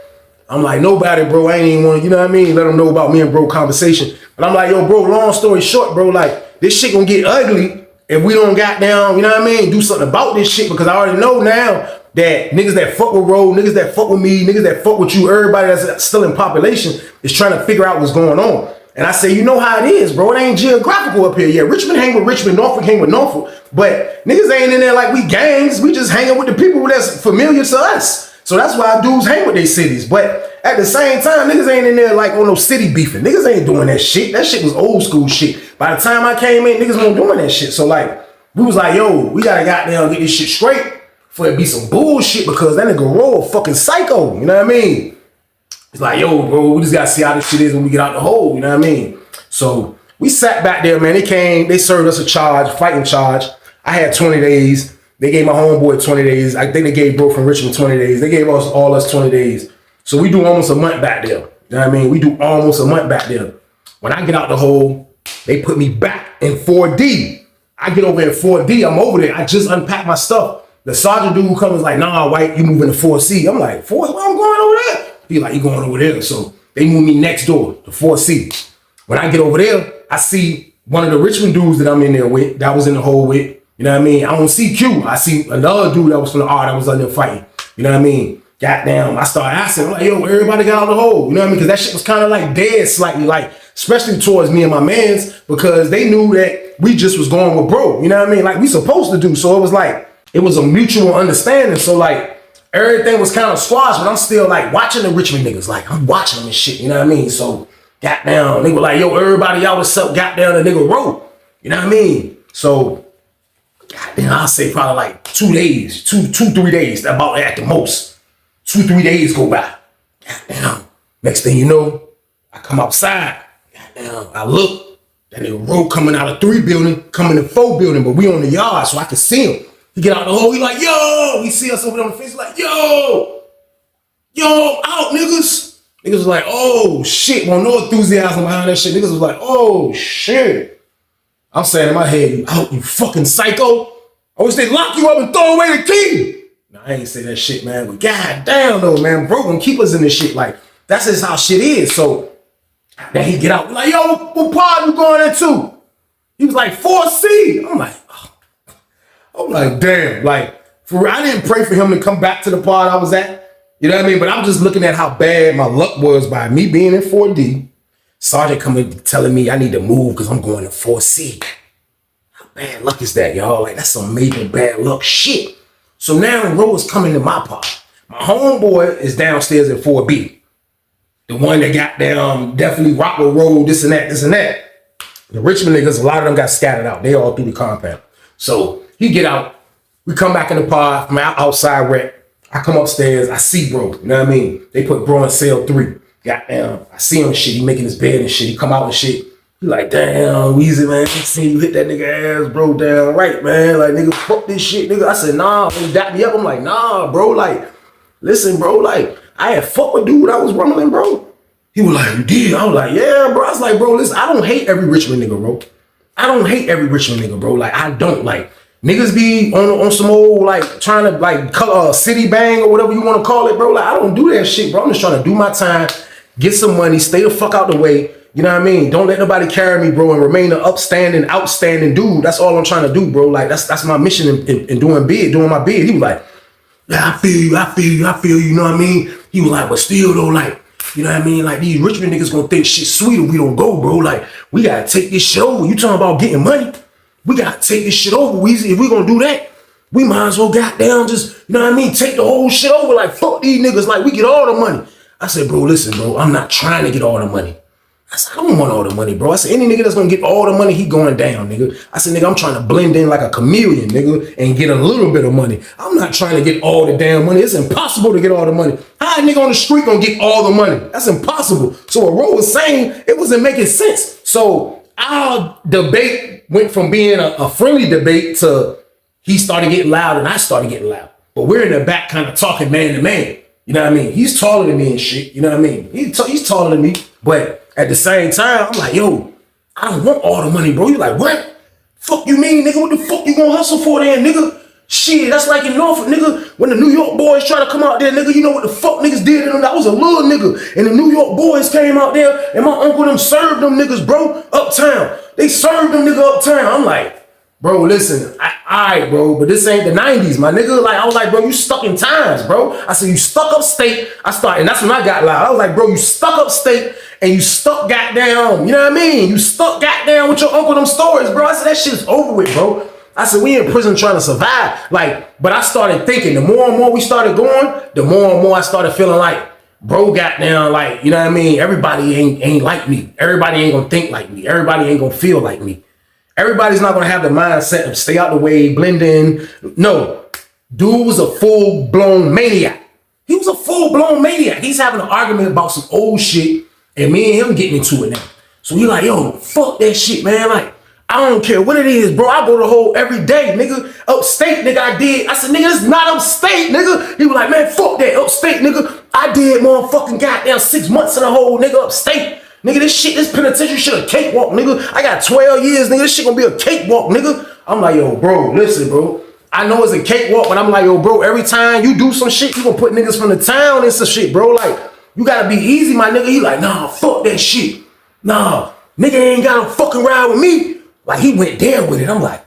I'm like, nobody, bro. I ain't even want to, you know what I mean? Let them know about me and bro conversation. But I'm like, yo, bro, long story short, bro, like, this shit gonna get ugly if we don't goddamn, you know what I mean? Do something about this shit, because I already know now that niggas that fuck with Ro, niggas that fuck with me, niggas that fuck with you, everybody that's still in population is trying to figure out what's going on. And I say, you know how it is, bro. It ain't geographical up here. Yeah, Richmond hang with Richmond, Norfolk hang with Norfolk. But niggas ain't in there like we gangs. We just hanging with the people that's familiar to us. So that's why dudes hang with their cities. But at the same time, niggas ain't in there like on no city beefing. Niggas ain't doing that shit. That shit was old school shit. By the time I came in, niggas weren't doing that shit. So like, we was like, yo, we gotta goddamn get this shit straight for it be some bullshit because that nigga Roll fucking psycho. You know what I mean? It's like, yo, bro, we just gotta see how this shit is when we get out the hole. You know what I mean? So we sat back there, man. They came, they served us a charge, fighting charge. I had 20 days. They gave my homeboy 20 days. I think they gave bro from Richmond 20 days. They gave us all 20 days. So we do almost a month back there. You know what I mean? We do almost a month back there. When I get out the hole, they put me back in 4D. I get over in 4D. I'm over there. I just unpacked my stuff. The sergeant dude comes like, nah, White, you moving to 4C. I'm like, 4? Where I'm going over there? He like, you going over there. So they move me next door to 4C. When I get over there, I see one of the Richmond dudes that I'm in there with, that was in the hole with. You know what I mean? I don't see Q. I see another dude that was from the R that was on there fighting. You know what I mean? Goddamn, I started asking, I'm like, yo, everybody got out of the hole. You know what I mean? Because that shit was kind of like dead slightly, like, especially towards me and my mans, because they knew that we just was going with bro. You know what I mean? Like, we supposed to do. So it was like, it was a mutual understanding. So like, everything was kind of squashed, but I'm still like watching the Richmond niggas. Like, I'm watching them and shit. You know what I mean? So, goddamn, they were like, yo, everybody, y'all, what's up? Goddamn, the nigga Roll. You know what I mean? So, goddamn, I'll say probably like 2 days, 3 days, about at the most. 2-3 days go by. Goddamn. Next thing you know, I come outside. Goddamn, I look. That nigga Roll coming out of 3 building, coming to 4 building, but we on the yard, so I can see him. He get out the hole, he like, yo! He see us over there on the face, like, yo! Yo, out, niggas! Niggas was like, oh, shit. Well, no enthusiasm behind that shit. Niggas was like, oh, shit. I'm saying in my head, you out, you fucking psycho. I wish they lock you up and throw away the key. No, I ain't say that shit, man. But goddamn, though, man. Bro gonna keep us in this shit. Like, that's just how shit is. So, then he get out, like, yo, what pod you going into? He was like, 4C. I'm like, damn. Like, for real, I didn't pray for him to come back to the pod I was at. You know what I mean? But I'm just looking at how bad my luck was by me being in 4D. Sergeant coming telling me I need to move because I'm going to 4C. How bad luck is that, y'all? Like, that's some major bad luck shit. So now Rose coming to my pod. My homeboy is downstairs in 4B. The one that got down, definitely rock with roll, this and that, this and that. The Richmond niggas, a lot of them got scattered out. They all through the compound. So he get out. We come back in the pod from outside rec. I come upstairs. I see bro. You know what I mean? They put bro in cell 3. Goddamn. I see him and shit. He making his bed and shit. He come out and shit. He like, damn, Weezy, man. I seen you hit that nigga ass, bro, down right, man. Like, nigga, fuck this shit, nigga. I said, nah. He dapped me up. I'm like, nah, bro. Like, listen, bro. Like, I had fuck with dude. I was rumbling, bro. He was like, you did? I was like, yeah, bro. I was like, bro, listen, I don't hate every Richmond nigga, bro. I don't hate every Richmond nigga, bro. Like, I don't. Like, niggas be on some old, like, trying to, like, city bang or whatever you want to call it, bro. Like, I don't do that shit, bro. I'm just trying to do my time, get some money, stay the fuck out the way. You know what I mean? Don't let nobody carry me, bro, and remain an upstanding, outstanding dude. That's all I'm trying to do, bro. Like, that's my mission in doing my bid. He was like, yeah, I feel you, you know what I mean? He was like, but still, though, like, you know what I mean? Like, these Richmond niggas gonna think shit sweet if we don't go, bro. Like, we gotta take this shit over. You talking about getting money? We gotta take this shit over, Weezy. If we gonna do that, we might as well goddamn just, you know what I mean? Take the whole shit over. Like, fuck these niggas. Like, we get all the money. I said, bro, listen, bro, I'm not trying to get all the money. I said, I don't want all the money, bro. I said, any nigga that's gonna get all the money, he going down, nigga. I said, nigga, I'm trying to blend in like a chameleon, nigga, and get a little bit of money. I'm not trying to get all the damn money. It's impossible to get all the money. How a nigga on the street gonna get all the money? That's impossible. So what Ro was saying, it wasn't making sense. So our debate went from being a friendly debate to he started getting loud and I started getting loud. But we're in the back kind of talking man to man. You know what I mean? He's taller than me and shit. You know what I mean? He's taller than me. But at the same time, I'm like, yo, I don't want all the money, bro. You like, what? Fuck you mean, nigga? What the fuck you gonna hustle for then, nigga? Shit, that's like in Norfolk, nigga. When the New York boys try to come out there, nigga, you know what the fuck niggas did to them? I was a little nigga. And the New York boys came out there and my uncle them served them niggas, bro, uptown. They served them nigga uptown. I'm like, bro, listen, alright, bro, but this ain't the 90s, my nigga. Like, I was like, bro, you stuck in times, bro. I said, you stuck upstate. And that's when I got loud. I was like, bro, you stuck upstate and you stuck goddamn, you know what I mean? You stuck goddamn with your uncle them stories, bro. I said, that shit's over with, bro. I said, we in prison trying to survive. Like, but I started thinking, the more and more we started going, the more and more I started feeling like, bro, goddamn, like, you know what I mean? Everybody ain't like me. Everybody ain't gonna think like me. Everybody ain't gonna feel like me. Everybody's not gonna have the mindset of stay out the way, blend in. No, dude was a full-blown maniac. He was a full-blown maniac. He's having an argument about some old shit, and me and him getting into it now. So he like, yo, fuck that shit, man. Like, I don't care what it is, bro. I go to the hole every day, nigga. Upstate, nigga, I did. I said, nigga, this is not upstate, nigga. He was like, man, fuck that upstate, nigga. I did motherfucking goddamn 6 months in the hole, nigga, upstate. Nigga, this penitentiary shit a cakewalk, nigga. I got 12 years, nigga. This shit gonna be a cakewalk, nigga. I'm like, yo, bro, listen, bro. I know it's a cakewalk, but I'm like, yo, bro, every time you do some shit, you gonna put niggas from the town and some shit, bro. Like, you gotta be easy, my nigga. He like, nah, fuck that shit. Nah, nigga ain't gotta fucking ride with me. Like, he went there with it. I'm like,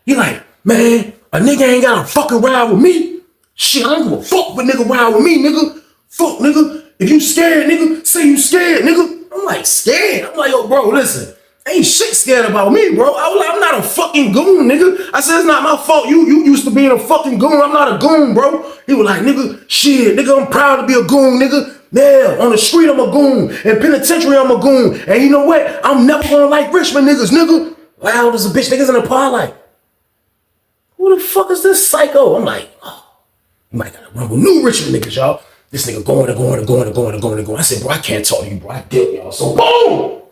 he like, man, a nigga ain't gotta fucking ride with me. Shit, I don't give a fuck with nigga ride with me, nigga. Fuck, nigga. If you scared, nigga, say you scared, nigga. I'm like, scared? I'm like, yo, bro, listen. Ain't shit scared about me, bro. I was like, I'm not a fucking goon, nigga. I said, it's not my fault. You used to being a fucking goon. I'm not a goon, bro. He was like, nigga, shit, nigga, I'm proud to be a goon, nigga. Yeah, on the street, I'm a goon. In penitentiary, I'm a goon. And you know what? I'm never gonna like Richmond niggas, nigga. Loud as a bitch. Niggas in the pod like, who the fuck is this psycho? I'm like, oh, you might gotta run with new Richmond niggas, y'all. This nigga going. I said, bro, I can't talk to you, bro. I did, y'all. So, boom!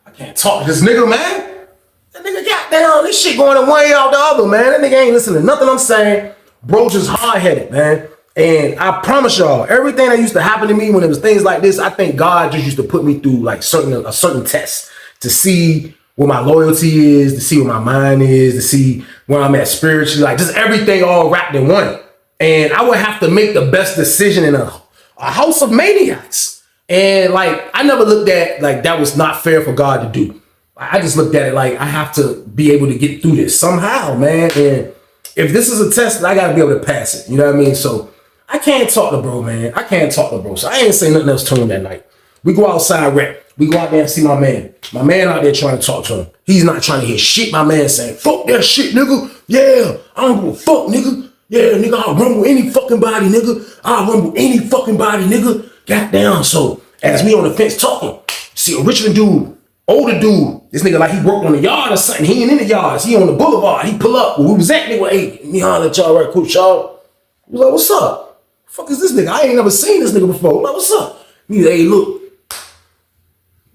I can't talk to this nigga, man. That nigga got down. This shit going one ear out the other, man. That nigga ain't listening to nothing I'm saying. Bro just hard-headed, man. And I promise y'all, everything that used to happen to me when it was things like this, I think God just used to put me through like a certain test to see what my loyalty is, to see what my mind is, to see where I'm at spiritually, like just everything all wrapped in one. And I would have to make the best decision in a house of maniacs. And like, I never looked at like that was not fair for God to do. I just looked at it like I have to be able to get through this somehow, man. And if this is a test, I gotta be able to pass it. You know what I mean? So I can't talk to bro, man. I can't talk to bro. So I ain't say nothing else to him that night. We go outside rep. We go out there and see my man. My man out there trying to talk to him. He's not trying to hear shit. My man saying, fuck that shit, nigga. Yeah, I don't give a fuck, nigga. Yeah, nigga, I'll run with any fucking body, nigga. I'll run with any fucking body, nigga. Goddamn. So as we on the fence talking, see a Richmond dude, older dude. This nigga like he worked on the yard or something. He ain't in the yards. He on the boulevard. He pull up. Where we was at, nigga. Hey, me holler at y'all right quick, y'all. He was like, what's up? Fuck is this nigga? I ain't never seen this nigga before. Like, what's up? He like, hey, look.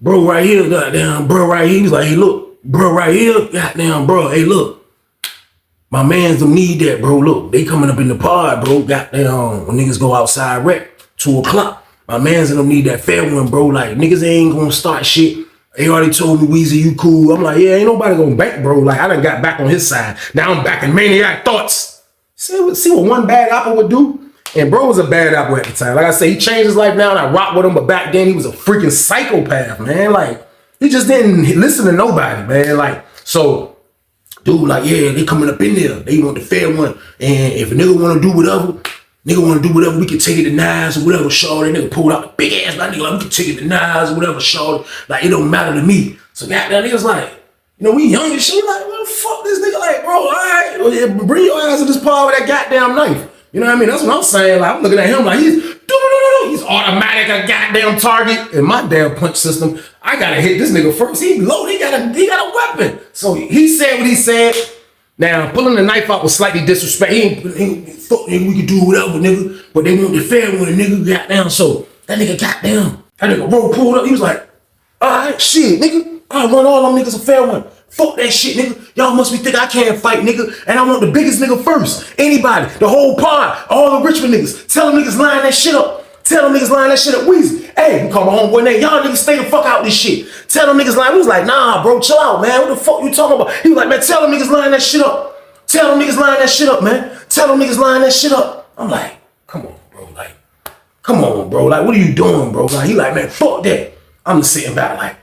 Bro right here, goddamn, bro right here. He's like, hey, look. Bro right here, goddamn, bro. Hey, look. My mans don't need that, bro. Look, they coming up in the pod, bro. Goddamn, when niggas go outside rec, 2 o'clock. My mans don't need that fair one, bro. Like, niggas ain't gonna start shit. They already told me, Weezy, you cool. I'm like, yeah, ain't nobody gonna back, bro. Like, I done got back on his side. Now I'm back in maniac thoughts. See what one bad apple would do? And bro was a bad apple at the time. Like I said, he changed his life now and I rock with him, but back then he was a freaking psychopath, man. Like, he just didn't listen to nobody, man. Like, so, dude, like, yeah, they coming up in there. They want the fair one. And if a nigga wanna do whatever, we can take it to knives or whatever, shorty. Nigga pulled out the big ass, like, nigga, like, we can take it to knives or whatever, shorty. Like, it don't matter to me. So goddamn niggas like, you know, we young and shit, like, what the fuck this nigga like, bro, all right, well, yeah, bring your ass to this pod with that goddamn knife. You know what I mean? That's what I'm saying. Like, I'm looking at him like he's automatic, a goddamn target. In my damn punch system, I gotta hit this nigga first. He loaded, he got a weapon. So he said what he said. Now, pulling the knife out was slightly disrespect. He fuck nigga, we can do whatever, nigga. But they want the fair one, nigga, goddamn. So that nigga goddamn, that nigga roll pulled up. He was like, all right, shit, nigga. I'll run all them niggas a fair one. Fuck that shit, nigga. Y'all must be thinking I can't fight, nigga. And I want the biggest nigga first. Anybody, the whole pod, all the Richmond niggas. Tell them niggas line that shit up. Weezy. Hey, we call my homeboy name. Y'all niggas stay the fuck out this shit. Tell them niggas line. We was like, nah, bro, chill out, man. What the fuck you talking about? He was like, man, tell them niggas line that shit up. Tell them niggas line that shit up, man. Tell them niggas line that shit up. I'm like, come on, bro. Like, come on, bro. Like, what are you doing, bro? Like, he like, man, fuck that. I'm just sitting back like,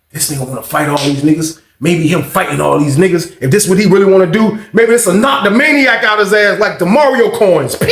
this nigga wanna fight all these niggas. Maybe him fighting all these niggas. If this is what he really wanna do, maybe this will knock the maniac out his ass like the Mario coins. Ping!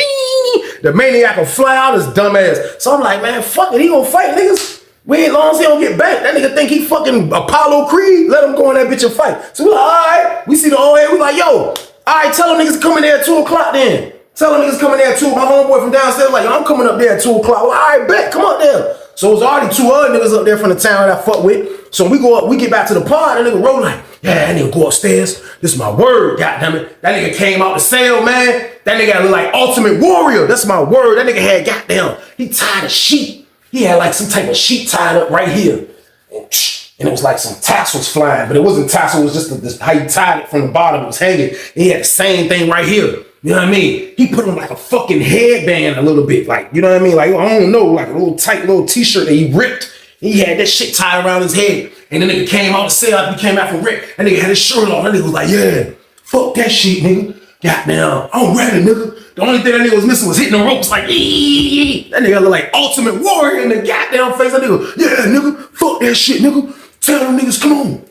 The maniac will fly out his dumb ass. So I'm like, man, fuck it. He gonna fight niggas. We long as he don't get back, that nigga think he fucking Apollo Creed. Let him go in that bitch and fight. So we like, all right. We see the old head. We like, yo, all right, tell them niggas coming there at 2 o'clock then. Tell them niggas coming there at 2. My homeboy from downstairs like, yo, I'm coming up there at 2 o'clock. Well, all right, bet, come up there. So it was already 2 other niggas up there from the town that I fuck with. So we go up, we get back to the pod, that nigga roll like, yeah, that nigga go upstairs. This is my word, goddammit. That nigga came out the cell, man. That nigga look like Ultimate Warrior. That's my word. That nigga had goddamn, he tied a sheet. He had like some type of sheet tied up right here. And it was like some tassels flying, but it wasn't tassel, it was just this, how he tied it from the bottom. It was hanging. He had the same thing right here. You know what I mean? He put on like a fucking headband a little bit. Like, you know what I mean? Like, I don't know, like a little tight little t-shirt that he ripped. He had that shit tied around his head. And then nigga came out the cell after he came out from Rick. That nigga had his shirt on. That nigga was like, yeah, fuck that shit, nigga. Goddamn, I'm ready, nigga. The only thing that nigga was missing was hitting the ropes like, ee. That nigga look like Ultimate Warrior in the goddamn face. That nigga, yeah, nigga, fuck that shit, nigga. Tell them niggas, come on.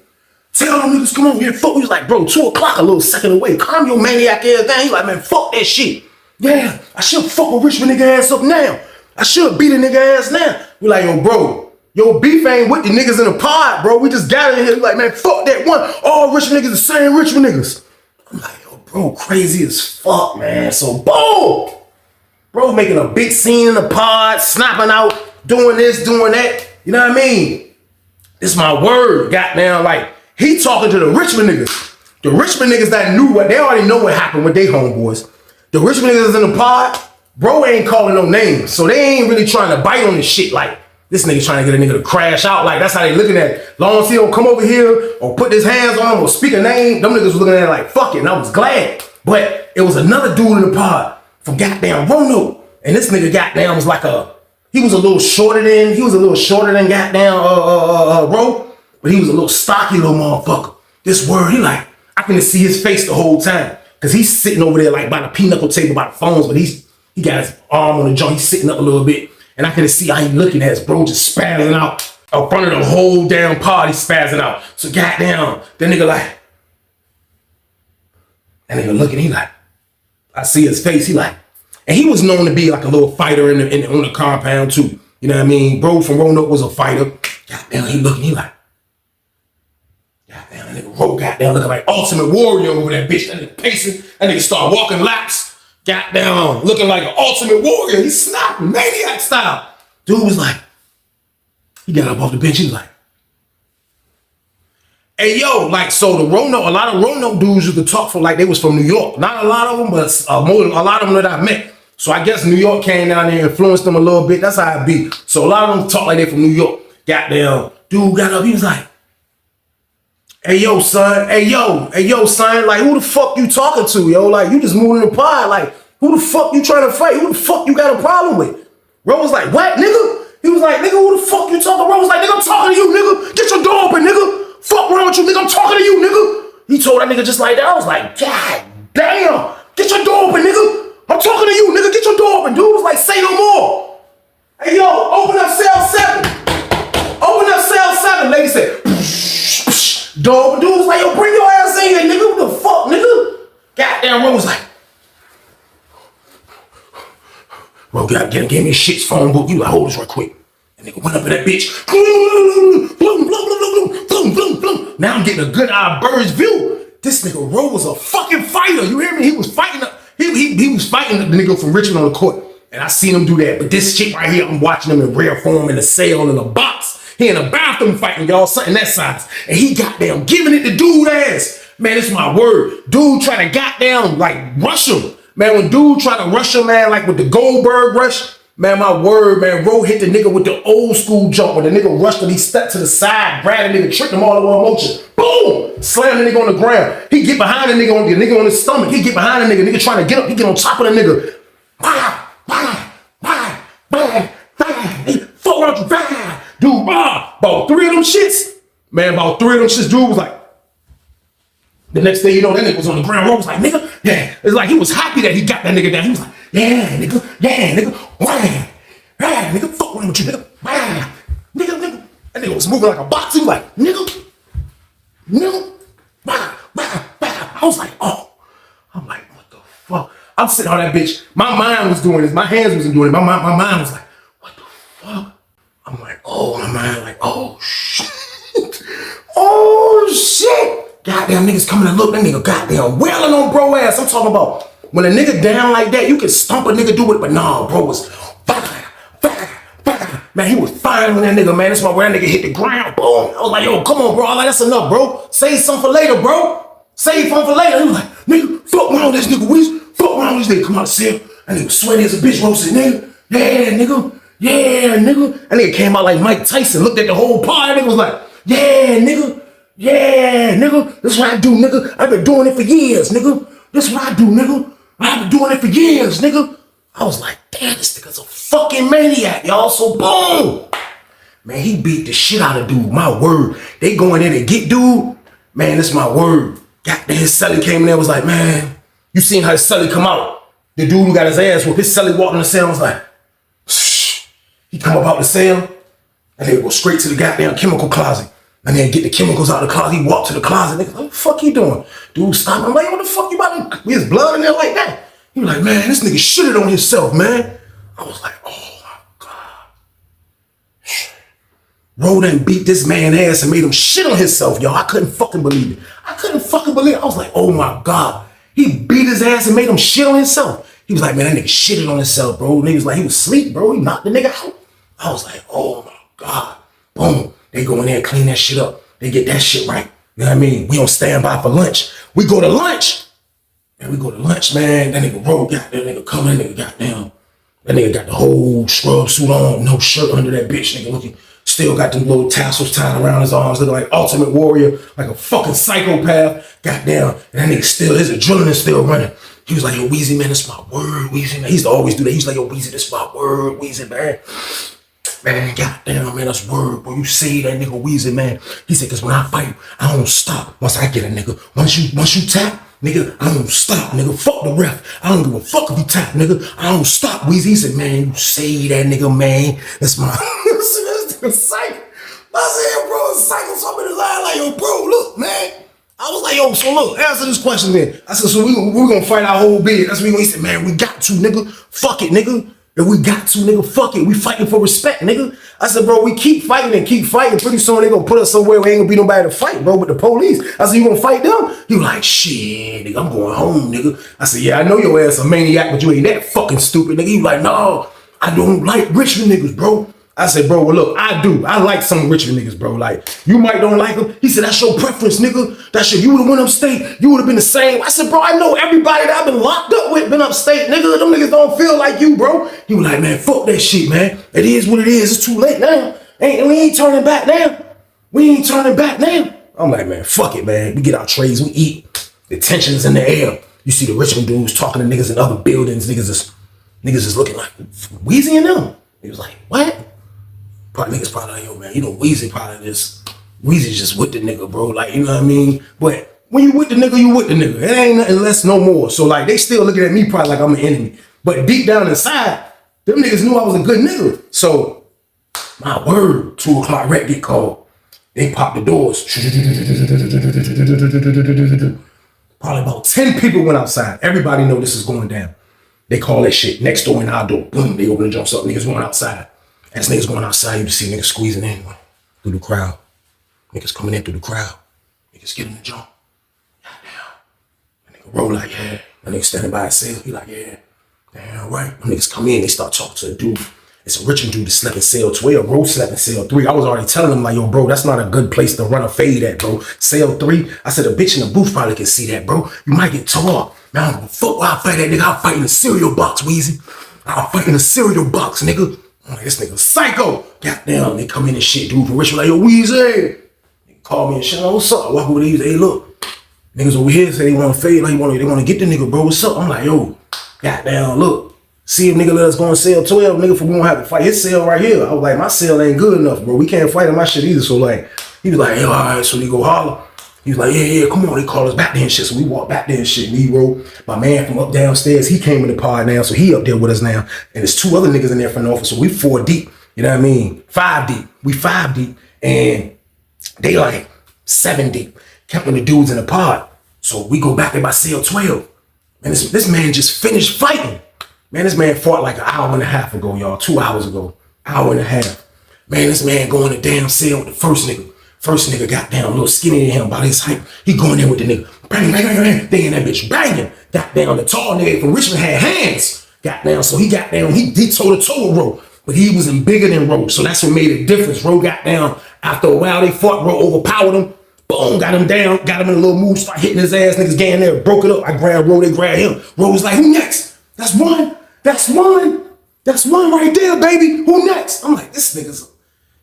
Tell them niggas, come on. Yeah, fuck. We was like, bro, 2 o'clock, a little second away. Calm your maniac ass down. He like, man, fuck that shit. Yeah, I should fuck a Richmond nigga ass up now. I should beat a nigga ass now. We like, yo, bro, your beef ain't with the niggas in the pod, bro. We just got in here. We like, man, fuck that one. All Richmond niggas the same Richmond niggas. I'm like, yo, bro, crazy as fuck, man. So, boom. Bro making a big scene in the pod, snapping out, doing this, doing that. You know what I mean? This my word. Goddamn, like, he talking to the Richmond niggas. The Richmond niggas that knew what, they already know what happened with they homeboys. The Richmond niggas in the pod, bro ain't calling no names. So they ain't really trying to bite on this shit like, this nigga trying to get a nigga to crash out. Like, that's how they looking at it. Long as he don't come over here or put his hands on him or speak a name, them niggas was looking at it like, fuck it. And I was glad. But it was another dude in the pod from goddamn Roanoke. And this nigga goddamn was like he was a little shorter than goddamn Ro, but he was a little stocky little motherfucker. This word, he like, I can see his face the whole time. Cause he's sitting over there like by the pinochle table by the phones, but he got his arm on the joint, he's sitting up a little bit. And I can see how he looking at his bro just spazzing out. In front of the whole damn party spazzing out. So goddamn, that nigga like, that nigga looking, he like, I see his face, he like, and he was known to be like a little fighter on the compound too. You know what I mean? Bro from Roanoke was a fighter. Goddamn, he looking, he like, goddamn, that nigga Ro goddamn looking like Ultimate Warrior over that bitch. That nigga pacing, that nigga start walking laps. Goddamn, looking like an Ultimate Warrior. He snapping, maniac style. Dude was like, he got up off the bench, he was like, hey yo, like, so the Roanoke, a lot of Roanoke dudes used to talk for like they was from New York. Not a lot of them, but a lot of them that I met. So I guess New York came down there and influenced them a little bit. That's how it be. So a lot of them talk like they from New York. Goddamn, dude got up, he was like, hey yo, son, hey yo, son, like, who the fuck you talking to, yo? Like, you just moving the pod, like, who the fuck you trying to fight? Who the fuck you got a problem with? Ro was like, what, nigga? He was like, nigga, who the fuck you talking? Ro was like, nigga, I'm talking to you, nigga. Get your door open, nigga. Fuck wrong with you, nigga, I'm talking to you, nigga. He told that nigga just like that. I was like, God damn, get your door open, nigga. I'm talking to you, nigga, get your door open. Dude was like, say no more. Hey, yo, open up cell 7. Open up cell 7. Lady said, door open. Dude was like, yo, bring your ass in here, nigga. What the fuck, nigga? Goddamn, Ro was like, bro, gave me shit's phone book. You like, hold this right quick. And nigga went up in that bitch. Now I'm getting a good outbursts view. This nigga Ro was a fucking fighter. You hear me? He was fighting. He was fighting the nigga from Richmond on the court. And I seen him do that. But this shit right here, I'm watching him in rare form in the cell in the box. He in the bathroom fighting, y'all, something that size. And he goddamn giving it to dude ass. Man, this is my word. Dude trying to goddamn like rush him. Man, when dude try to rush him, man, like with the Goldberg rush, man, my word, man, Ro hit the nigga with the old school jump. When the nigga rushed him, he stepped to the side, grabbed the nigga, tricked him all the way in motion. Boom! Slammed the nigga on the ground. He get behind the nigga on his stomach. He get behind the nigga trying to get up. He get on top of the nigga. Hey, fuck around you. Dude, about 3 of them shits. Man, about 3 of them shits, dude was like, the next thing you know, that nigga was on the ground. Ro was like, nigga, yeah. It's like he was happy that he got that nigga down. He was like, yeah, nigga, wah, nigga, fuck wrong with you, nigga, wah, nigga. That nigga was moving like a box. He was like, nigga, wah. I was like, oh. I'm like, what the fuck? I'm sitting on that bitch. My mind was doing this. My hands wasn't doing it. My mind was like, what the fuck? I'm like, oh, my mind like, oh shit. Oh shit. Goddamn niggas coming to look, that nigga goddamn wailing on bro ass. I'm talking about when a nigga down like that, you can stomp a nigga, do it, but nah, bro was man, he was fine when that nigga, man. That's why when that nigga hit the ground, boom. I was like, yo, come on, bro. I was like, that's enough, bro. Save something for later, bro. Save something for later. He was like, nigga, fuck around this nigga, Weezy. Fuck around this nigga. Come out of cell. That nigga sweaty as a bitch, roasted, nigga. Yeah, nigga. Yeah, nigga. That nigga came out like Mike Tyson, looked at the whole party. That nigga was like, yeah, nigga. Yeah, nigga. This is what I do, nigga. I've been doing it for years, nigga. This is what I do, nigga. I've been doing it for years, nigga. I was like, damn, this nigga's a fucking maniac, y'all. So boom. Man, he beat the shit out of dude. My word. They going in and get dude. Man, this is my word. Goddamn, his celly came in there and was like, man, you seen how his celly come out? The dude who got his ass whooped, his celly walked in the cell and was like, shh. He come up out the cell and they go straight to the goddamn chemical closet. And then get the chemicals out of the closet. He walked to the closet. Nigga, what the fuck you doing? Dude, stop. I'm like, what the fuck you about to, his blood in there like that? He was like, man, this nigga shitted on himself, man. I was like, oh my God. Bro done beat this man ass and made him shit on himself, y'all. I couldn't fucking believe it. I couldn't fucking believe it. I was like, oh my God. He beat his ass and made him shit on himself. He was like, man, that nigga shitted on himself, bro. Nigga was like, he was asleep, bro. He knocked the nigga out. I was like, oh my God. Boom. They go in there and clean that shit up. They get that shit right. You know what I mean? We don't stand by for lunch. We go to lunch. And we go to lunch, man. That nigga roll, goddamn nigga coming. That nigga goddamn. That nigga got the whole scrub suit on, no shirt under that bitch. Nigga looking, still got them little tassels tied around his arms, looking like Ultimate Warrior, like a fucking psychopath. Goddamn. And that nigga still, his adrenaline still running. He was like, yo, Weezy, man, that's my word, Weezy. Man. He used to always do that. He was like, yo, Weezy, that's my word, Weezy, man. Man, goddamn, man, that's word, boy. You say that nigga Weezy, man. He said, cause when I fight, I don't stop. Once I get a nigga, once you tap, nigga, I don't stop, nigga. Fuck the ref. I don't give a fuck if you tap, nigga. I don't stop, Weezy. He said, man, you say that nigga, man. That's my psycho. I said, bro, it's psycho. Somebody lying like, yo, bro, look, man. I was like, yo, so look, answer this question then. I said, so we gonna fight our whole bid. That's what we gonna. He said, man, we got to, nigga. Fuck it, nigga. If we got to, nigga, fuck it. We fighting for respect, nigga. I said, bro, we keep fighting and keep fighting. Pretty soon they gonna put us somewhere where ain't gonna be nobody to fight, bro, with the police. I said, you gonna fight them? He was like, shit, nigga, I'm going home, nigga. I said, yeah, I know your ass a maniac, but you ain't that fucking stupid, nigga. He was like, no, I don't like Richmond niggas, bro. I said, bro, well, look, I do. I like some Richmond niggas, bro. Like, you might don't like them. He said, that's your preference, nigga. That shit, you would've went upstate. You would've been the same. I said, bro, I know everybody that I've been locked up with been upstate, nigga. Them niggas don't feel like you, bro. He was like, man, fuck that shit, man. It is what it is. It's too late now. We ain't turning back now. We ain't turning back now. I'm like, man, fuck it, man. We get our trays, we eat. The tension is in the air. You see the Richmond dudes talking to niggas in other buildings. Niggas is looking like Weezy and them. He was like, what? Probably niggas probably like, yo, man, you know, Weezy probably Weezy just with the nigga, bro. Like, you know what I mean? But when you with the nigga, you with the nigga. It ain't nothing less, no more. So, like, they still looking at me probably like I'm an enemy. But deep down inside, them niggas knew I was a good nigga. So, my word, 2 o'clock rec get called. They pop the doors. Probably about 10 people went outside. Everybody know this is going down. They call that shit next door and our door. Boom, they open the jumps up. Niggas going outside. As niggas going outside, you just see niggas squeezing in through the crowd. Niggas coming in through the crowd. Niggas getting the jump. Goddamn. That nigga roll like, yeah. That nigga standing by himself. He like, yeah. Damn right. Them niggas come in, they start talking to a dude. It's a Richmond dude that slept in cell 12. Bro slept in cell 3. I was already telling him, like, yo, bro, that's not a good place to run a fade at, bro. Cell 3. I said, a bitch in the booth probably can see that, bro. You might get tore up. Man, I don't give a fuck why I fight that nigga. I'll fight in a cereal box, Weezy. I'll fight in a cereal box, nigga. I'm like, this nigga psycho. Goddamn, they come in and shit, dude from Richmond, like, yo, Weezy. They call me and shit, like, what's up? I walk over there, hey, look. Niggas over here say they want to fade, like, they want to get the nigga, bro. What's up? I'm like, yo, goddamn, look. See if nigga let us go on cell 12, nigga, for we won't have to fight his cell right here. I was like, my cell ain't good enough, bro. We can't fight in my shit either. So, like, he was like, yo, all right, so they go holler. He was like, yeah, come on. They call us back there and shit. So we walk back there and shit. Nero, my man from up downstairs, he came in the pod now. So he up there with us now. And there's 2 other niggas in there from the office. So we 4 deep. You know what I mean? 5 deep. We 5 deep. And they like 7 deep. Counting the dudes in the pod. So we go back there by cell 12. And this man just finished fighting. Man, this man fought like an hour and a half ago, y'all. 2 hours ago. Hour and a half. Man, this man going to damn cell with the first nigga. First nigga got down, a little skinny than him, about his height. He going there with the nigga. Bang, bang, bang, bang. They in that bitch banging. Got down, the tall nigga from Richmond had hands. Got down, so he got down, he toe-to-toe with Ro. But he was in bigger than Ro, so that's what made a difference. Ro got down. After a while, they fought. Ro overpowered him. Boom, got him down, got him in a little move, start hitting his ass. Niggas getting there, broke it up. I grabbed Ro, they grabbed him. Ro was like, who next? That's one. That's one. That's one right there, baby. Who next? I'm like, this nigga's...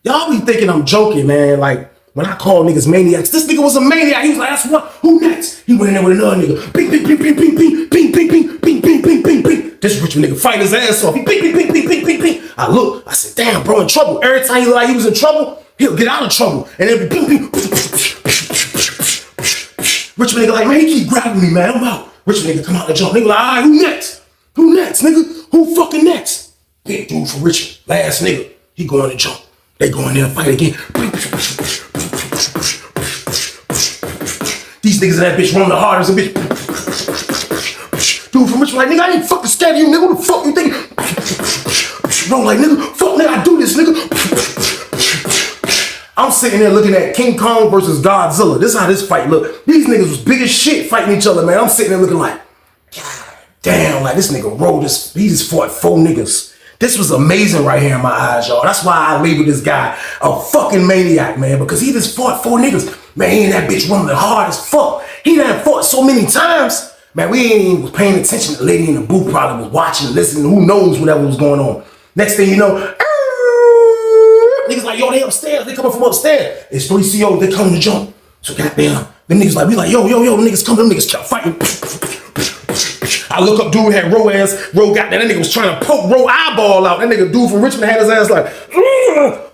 Y'all be thinking I'm joking, man. Like, when I call niggas maniacs, this nigga was a maniac. He was like, that's one. Who next? He went in there with another nigga. Ping, ping, ping, ping, ping, ping, ping, ping, ping, ping, ping, ping, ping, ping. This Richmond nigga fight his ass off. He ping, ping, ping, ping, ping, ping, ping. I look, I said, damn, bro, in trouble. Every time he looked like he was in trouble, he'll get out of trouble. And it'll be ping, ping. Richmond nigga like, man, he keep grabbing me, man. I'm out. Richmond nigga come out the jump. Nigga like, all right, who next? Who next, nigga? Who fucking next? Big dude from Richmond. Last nigga. He going to jump. They go in there and fight again. These niggas in that bitch run the hardest, a bitch. Dude from Richmond like, nigga, I ain't fucking scared of you, nigga. What the fuck you think? Run like, nigga, fuck, nigga, I do this, nigga. I'm sitting there looking at King Kong versus Godzilla. This is how this fight look. These niggas was big as shit fighting each other, man. I'm sitting there looking like, God damn, like this nigga rolled this. He just fought 4 niggas. This was amazing right here in my eyes, y'all. That's why I labeled this guy a fucking maniac, man, because he just fought 4 niggas. Man, he and that bitch running hard as fuck. He done fought so many times. Man, we ain't even was paying attention. The lady in the booth probably was watching, listening, who knows whatever was going on. Next thing you know, niggas like, yo, they upstairs. They coming from upstairs. It's 3 COs. They coming to jump. So goddamn, them niggas like, we like, yo, them niggas come. Them niggas kept fighting. I look up, dude had Ro ass. Ro got that nigga was trying to poke Ro eyeball out. That nigga dude from Richmond had his ass like,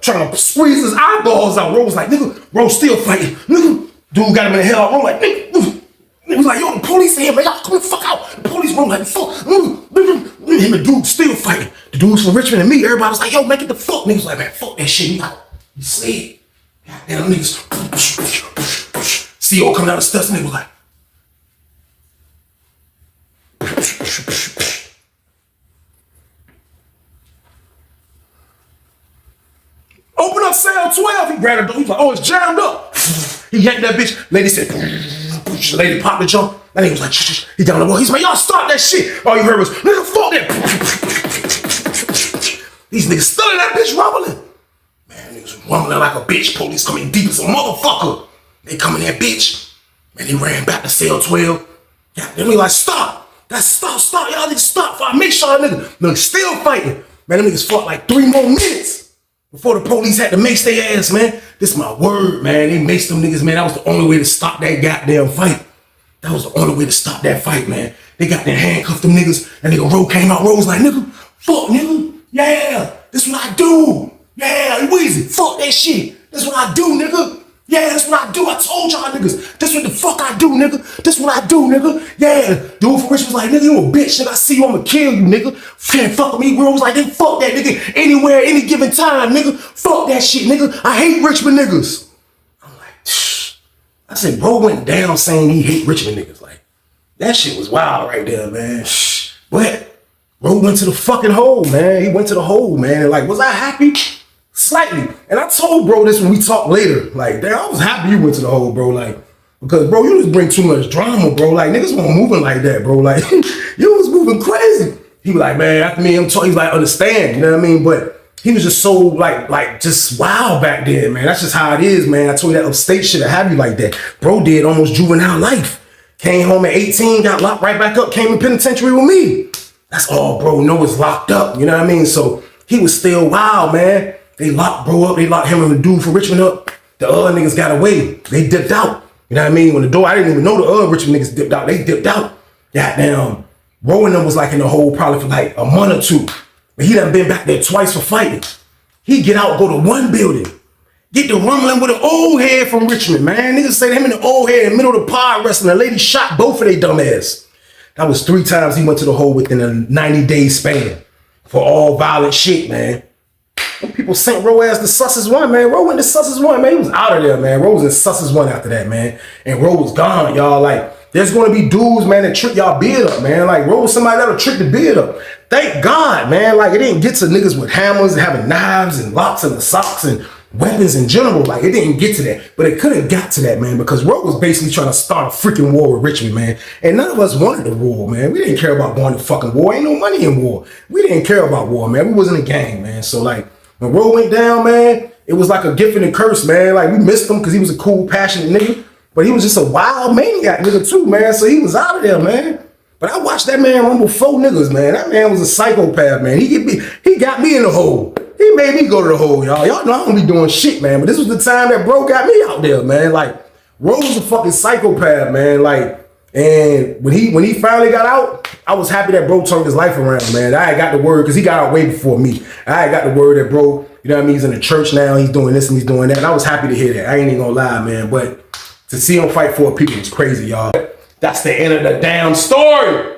trying to squeeze his eyeballs out. Ro was like, nigga, Ro still fighting. Nigga, dude got him in the hell. Ro like, nigga. He was like, yo, the police in here, man. Y'all come the fuck out. The police Ro like, fuck. Him and dude still fighting. The dudes from Richmond and me, everybody was like, yo, make it the fuck. Niggas like, man, fuck that shit. You slid. Goddamn niggas. CO coming out of the steps, and they was like, open up cell 12. He grabbed the door. He's like, oh, it's jammed up. He yanked that bitch. Lady said, the lady popped the jump. That nigga was like, shh. He down the wall. He's like, y'all stop that shit. All you heard was, nigga, fuck that. These niggas still in that bitch rumbling. Man, niggas rumbling like a bitch. Police coming deep as a motherfucker. They come in that bitch. Man, they ran back to cell 12. Yeah, then we like, stop. That's stop. Y'all niggas stop. I make sure niggas still fighting. Man, them niggas fought like 3 more minutes before the police had to mace their ass, man. This is my word, man. They maced them niggas, man. That was the only way to stop that goddamn fight. That was the only way to stop that fight, man. They got their handcuffed them niggas, and nigga Ro came out. Ro was like, nigga, fuck, nigga. Yeah, this what I do. Yeah, Weezy, fuck that shit. This what I do, nigga. Yeah, that's what I do. I told y'all niggas. This what the fuck I do, nigga. This what I do, nigga. Yeah. Dude from Richmond was like, nigga, you a bitch. Nigga, I see you, I'ma kill you, nigga. Can't fuck with me. Bro was like, then fuck that nigga. Anywhere, any given time, nigga. Fuck that shit, nigga. I hate Richmond niggas. I'm like, shh. I said, bro went down saying he hate Richmond niggas. Like, that shit was wild right there, man. Shh. But bro went to the fucking hole, man. He went to the hole, man. And like, was I happy? Slightly. And I told bro this when we talked later. Like, damn, I was happy you went to the hole, bro. Like, because, bro, you just bring too much drama, bro. Like, niggas weren't moving like that, bro. Like, you was moving crazy. He was like, man, after me, he's like, understand, you know what I mean? But he was just so, like, just wild back then, man. That's just how it is, man. I told you that upstate shit have you like that. Bro did almost juvenile life. Came home at 18, got locked right back up, came in penitentiary with me. That's all bro knows, locked up, you know what I mean? So he was still wild, man. They locked bro up. They locked him and the dude from Richmond up. The other niggas got away. They dipped out. You know what I mean? When the door, I didn't even know the other Richmond niggas dipped out. They dipped out. Goddamn. Bro and them was like in the hole probably for like a month or 2. But he done been back there twice for fighting. He get out, go to one building. Get the rumbling with an old head from Richmond, man. Niggas say him in the old head in the middle of the pod wrestling. The lady shot both of they dumb ass. That was 3 times he went to the hole within a 90-day span. For all violent shit, man. People sent Ro as the sussest one, man. Ro went to sussest one, man. He was out of there, man. Ro was in sussest one after that, man. And Ro was gone, y'all. Like, there's gonna be dudes, man, that trick y'all beard up, man. Like, Ro was somebody that'll trick the beard up. Thank God, man. Like, it didn't get to niggas with hammers and having knives and locks in the socks and weapons in general. Like, it didn't get to that. But it could have got to that, man, because Ro was basically trying to start a freaking war with Richmond, man. And none of us wanted the war, man. We didn't care about going to fucking war. Ain't no money in war. We didn't care about war, man. We wasn't a gang, man. So, like, when Ro went down, man, it was like a gift and a curse, man. Like, we missed him because he was a cool, passionate nigga. But he was just a wild maniac nigga too, man. So he was out of there, man. But I watched that man rumble 4 niggas, man. That man was a psychopath, man. He got me in the hole. He made me go to the hole, y'all. Y'all know I don't be doing shit, man. But this was the time that bro got me out there, man. Like, Ro was a fucking psychopath, man. Like, and when he finally got out, I was happy that bro turned his life around, man. I had got the word, because he got out way before me. I had got the word that bro, you know what I mean, he's in the church now, he's doing this and he's doing that. And I was happy to hear that. I ain't even gonna lie, man. But to see him fight for people was crazy, y'all. That's the end of the damn story.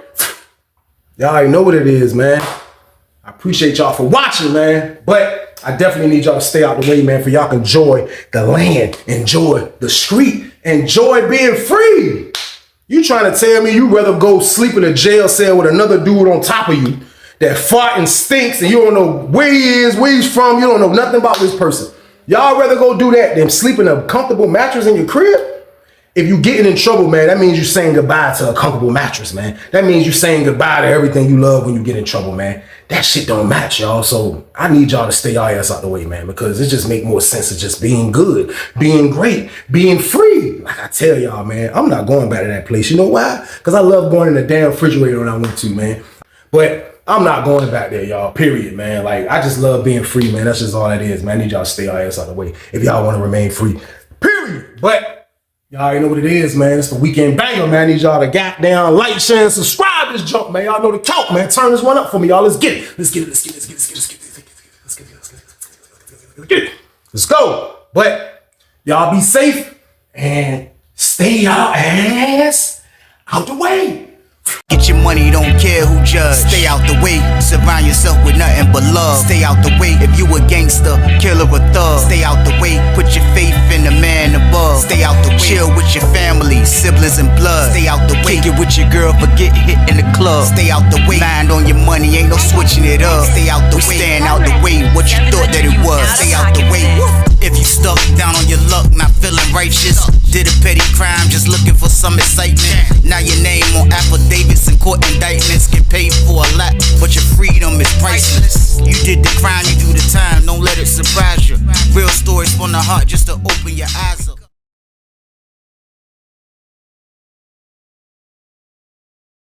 Y'all already know what it is, man. I appreciate y'all for watching, man. But I definitely need y'all to stay out the way, man, for y'all can enjoy the land, enjoy the street, enjoy being free. You trying to tell me you rather go sleep in a jail cell with another dude on top of you that fart and stinks and you don't know where he is, where he's from, you don't know nothing about this person. Y'all rather go do that than sleep in a comfortable mattress in your crib? If you getting in trouble, man, that means you saying goodbye to a comfortable mattress, man. That means you saying goodbye to everything you love when you get in trouble, man. That shit don't match, y'all. So I need y'all to stay y'all ass out the way, man, because it just make more sense of just being good, being great, being free. Like I tell y'all, man, I'm not going back to that place. You know why? Because I love going in the damn refrigerator when I went to, man. But I'm not going back there, y'all, period, man. Like, I just love being free, man. That's just all it is, man. I need y'all to stay y'all ass out the way if y'all want to remain free, period. But y'all already know what it is, man. It's the weekend banger, man. I need y'all to goddamn like, share, and subscribe this junk, man. Y'all know the count, man. Turn this one up for me, y'all. Let's get it. Let's get it. Let's get it. Let's get it. Let's get it. Let's get it. Let's get it. Let's go. But y'all be safe and stay y'all ass out the way. Get your money, don't care who judge. Stay out the way, surround yourself with nothing but love. Stay out the way if you a gangster, killer or thug. Stay out the way, put your faith in the man above. Stay out the way, chill with your family, siblings and blood. Stay out the way, kick it with your girl, forget hit in the club. Stay out the way, mind on your money, ain't no switching it up. Stay out the way, stand out the way, what you thought that it was. Stay out the way, if you stuck down on your luck, not feeling righteous. Did a petty crime, just looking for some excitement. Now your name on affidavits and court indictments, get paid for a lot, but your freedom is priceless. You did the crime, you do the time, don't let it surprise you. Real stories from the heart, just to open your eyes up.